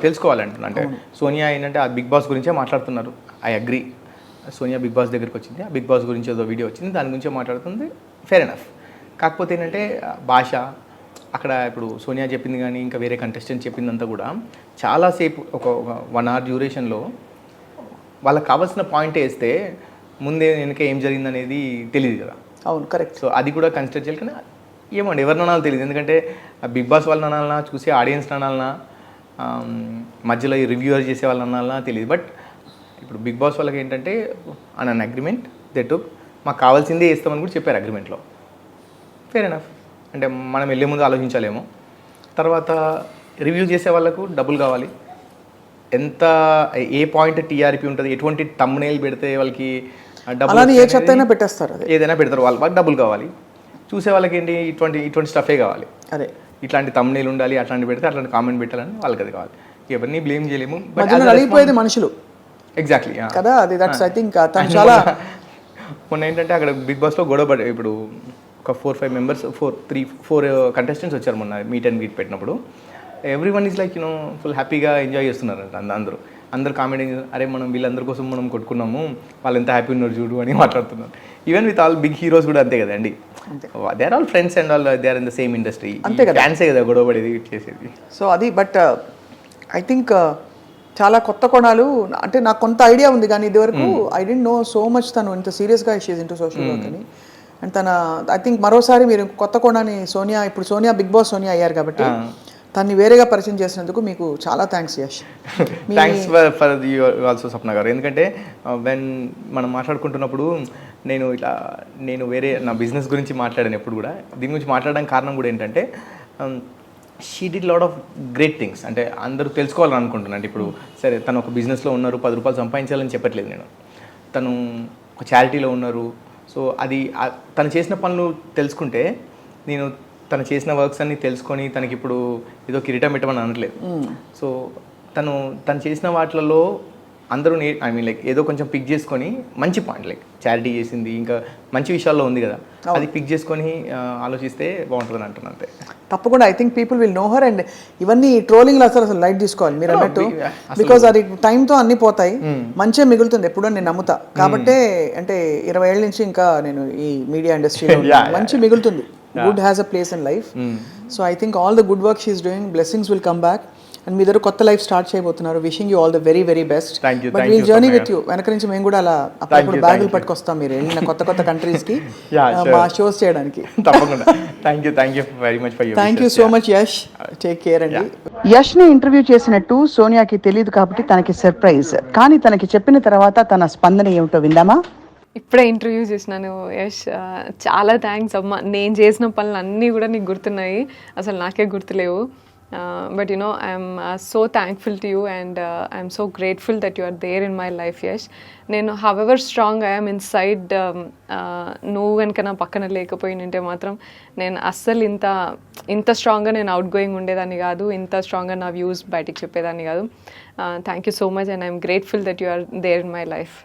తెలుసుకోవాలంటున్నా. అంటే సోనియా ఏంటంటే ఆ బిగ్ బాస్ గురించే మాట్లాడుతున్నారు. I agree, Sonia Bigg Boss దగ్గరికి వచ్చింది, ఆ బిగ్ బాస్ గురించి ఏదో వీడియో వచ్చింది, దాని గురించే మాట్లాడుతుంది, ఫెయిర్ ఎనఫ్. కాకపోతే ఏంటంటే భాష అక్కడ ఇప్పుడు సోనియా చెప్పింది కానీ ఇంకా వేరే కంటెస్టెంట్ చెప్పిందంతా కూడా చాలాసేపు ఒక 1 hour డ్యూరేషన్లో వాళ్ళకి కావాల్సిన పాయింట్ వేస్తే ముందే వెనక ఏం జరిగిందనేది తెలియదు కదా. అవును, కరెక్ట్. సో అది కూడా కన్సిడర్ చేయాలి. కానీ ఏమండి ఎవరిని అనాలో తెలియదు. ఎందుకంటే బిగ్ బాస్ వాళ్ళని అనాలన్నా, చూసే ఆడియన్స్ అనాలన్నా, మధ్యలో ఈ రివ్యూవర్ చేసే వాళ్ళని అనాలన్నా తెలియదు. బట్ ఇప్పుడు బిగ్ బాస్ వాళ్ళకి ఏంటంటే అన్ అగ్రిమెంట్ దే టుక్, మాకు కావాల్సిందే ఇస్తామని కూడా చెప్పారు అగ్రిమెంట్లో. Fair enough. అంటే మనం వెళ్ళే ముందు ఆలోచించాలేమో. తర్వాత రివ్యూ చేసే వాళ్ళకు డబ్బులు కావాలి, ఎంత ఏ పాయింట్ టీఆర్పీ ఉంటుంది, ఎటువంటి తమ్మునేలు పెడితే వాళ్ళకి డబ్బులు అలానే ఏ వస్తాయి చెత్త అయినా అనేది పెట్టేస్తారు అదే ఏదైనా పెడతారు. వాళ్ళకి డబ్బులు కావాలి, చూసే వాళ్ళకి ఏంటి ఇటువంటి స్టఫే కావాలి. అదే ఇట్లాంటి తమ్మునేలు ఉండాలి, అట్లాంటి పెడితే అట్లాంటి కామెంట్ పెట్టాలని వాళ్ళకి అది కావాలి. ఎవరిని బ్లేమ్ చేయలేము. మధ్యలో నలిగిపోయేది మనుషులు ఎగ్జాక్ట్లీ కదా, అది దట్స్ ఐ థింక్ తను చాలా మొన్న ఏంటంటే అక్కడ బిగ్ బాస్లో గొడవ పడే, ఇప్పుడు ఒక 4-5 మెంబర్స్ 4 కంటెస్టెంట్స్ వచ్చారు మొన్న మీట్ అండ్ గ్రీట్ పెట్టినప్పుడు. Every one is like full హ్యాపీగా ఎంజాయ్ చేస్తున్నారంట అందరూ కామెంటింగ్, అరే మనం వీళ్ళందరి కోసం మనం కొట్టుకున్నాము, వాళ్ళు ఎంత హ్యాపీ ఉన్నారు చూడు అని మాట్లాడుతున్నారు. Even with all big heroes కూడా అంతే కదండి, they are all friends and all they are in the same industry. అంతే కదా, ఫ్యాన్సే కదా గొడవ పడేది చేసేది. సో అది బట్ ఐ థింక్ చాలా కొత్త కోణాలు, అంటే నాకు కొంత ఐడియా ఉంది కానీ ఇదివరకు I didn't know so much తను ఇంత సీరియస్గా షీజ్ ఇంటూ సోషల్ వర్క్ అని. అండ్ తన ఐ థింక్ మరోసారి మీరు కొత్త కోణాన్ని ఇప్పుడు సోనియా బిగ్ బాస్ సోనియా అయ్యారు కాబట్టి తన్ని వేరేగా పరిచయం చేసినందుకు మీకు చాలా thanks Yash. Thanks for also Swapna garu. ఎందుకంటే వెన్ మనం మాట్లాడుకుంటున్నప్పుడు నేను వేరే నా బిజినెస్ గురించి మాట్లాడాను ఎప్పుడు కూడా. దీని గురించి మాట్లాడడానికి కారణం కూడా ఏంటంటే she did lot of great things. అంటే అందరూ తెలుసుకోవాలని అనుకుంటున్నాను. అంటే ఇప్పుడు సరే తను ఒక బిజినెస్లో ఉన్నారు, 10 రూపాయలు సంపాదించాలని చెప్పట్లేదు నేను, తను ఒక చారిటీలో ఉన్నారు. సో అది తను చేసిన పనులు తెలుసుకుంటే, నేను తను చేసిన వర్క్స్ అన్ని తెలుసుకొని తనకి ఇప్పుడు ఏదో కిరీటం పెట్టమని అనట్లేదు. సో తను చేసిన వాటిలలో అందరూ ఐ మీన్ లైక్ ఏదో కొంచెం పిక్ చేసుకొని మంచి పాయింట్, లైక్ చారిటీ చేసింది, ఇంకా మంచి విషయాల్లో ఉంది కదా, అది పిక్ చేసుకొని ఆలోచిస్తే బాగుంటుందని అంటున్నాను అంతే. తప్పకుండా I think people will know her. And ఇవన్నీ ట్రోలింగ్లో అసలు లైట్ తీసుకోవాలి మీరు అన్నట్టు, బికాజ్ అది టైంతో అన్ని పోతాయి, మంచిగా మిగులుతుంది ఎప్పుడో నేను నమ్ముతా. కాబట్టే అంటే 20 ఏళ్ళ నుంచి ఇంకా నేను ఈ మీడియా ఇండస్ట్రీలో మంచి మిగులుతుంది. Good has a place in life. So I think all the good work she's doing, blessings will come back. And మీ దగ్గర కొత్త లైఫ్ స్టార్ట్ చేయబోతున్నారు. Wishing you all the very very best. But we'll journey with you. వెనక నుంచి మేము కూడా అలా అప్పుడప్పుడు బ్యాగులు పట్టుకొస్తాం మీరు వెళ్ళిన కొత్త కంట్రీస్కి మా షోస్ చేయడానికి. తప్పకుండా. Thank you very much for your. Thank you so much Yash. Take care అండి. యష్ని ఇంటర్వ్యూ చేసినట్టు సోనియాకి తెలియదు కాబట్టి తనకి సర్ప్రైజ్. కానీ తనకి చెప్పిన తర్వాత తన స్పందన ఏమిటో విందామా? ఇప్పుడే ఇంటర్వ్యూ చేసినాను యష్, చాలా థ్యాంక్స్ అమ్మ. నేను చేసిన పనులు అన్నీ కూడా నీకు గుర్తున్నాయి, అసలు నాకే గుర్తులేవు. But you know, I'm so thankful to you and I'm so grateful that you are there in my life, Yash. నేను however strong I am inside, నువ్వు కనుక నా పక్కన లేకపోయినంటే మాత్రం నేను అస్సలు ఇంత స్ట్రాంగ్గా నేను అవుట్ గోయింగ్ ఉండేదాన్ని కాదు, ఇంత స్ట్రాంగ్గా నా వ్యూస్ బయటికి చెప్పేదాన్ని కాదు. Thank you so much and I'm grateful that you are there in my life.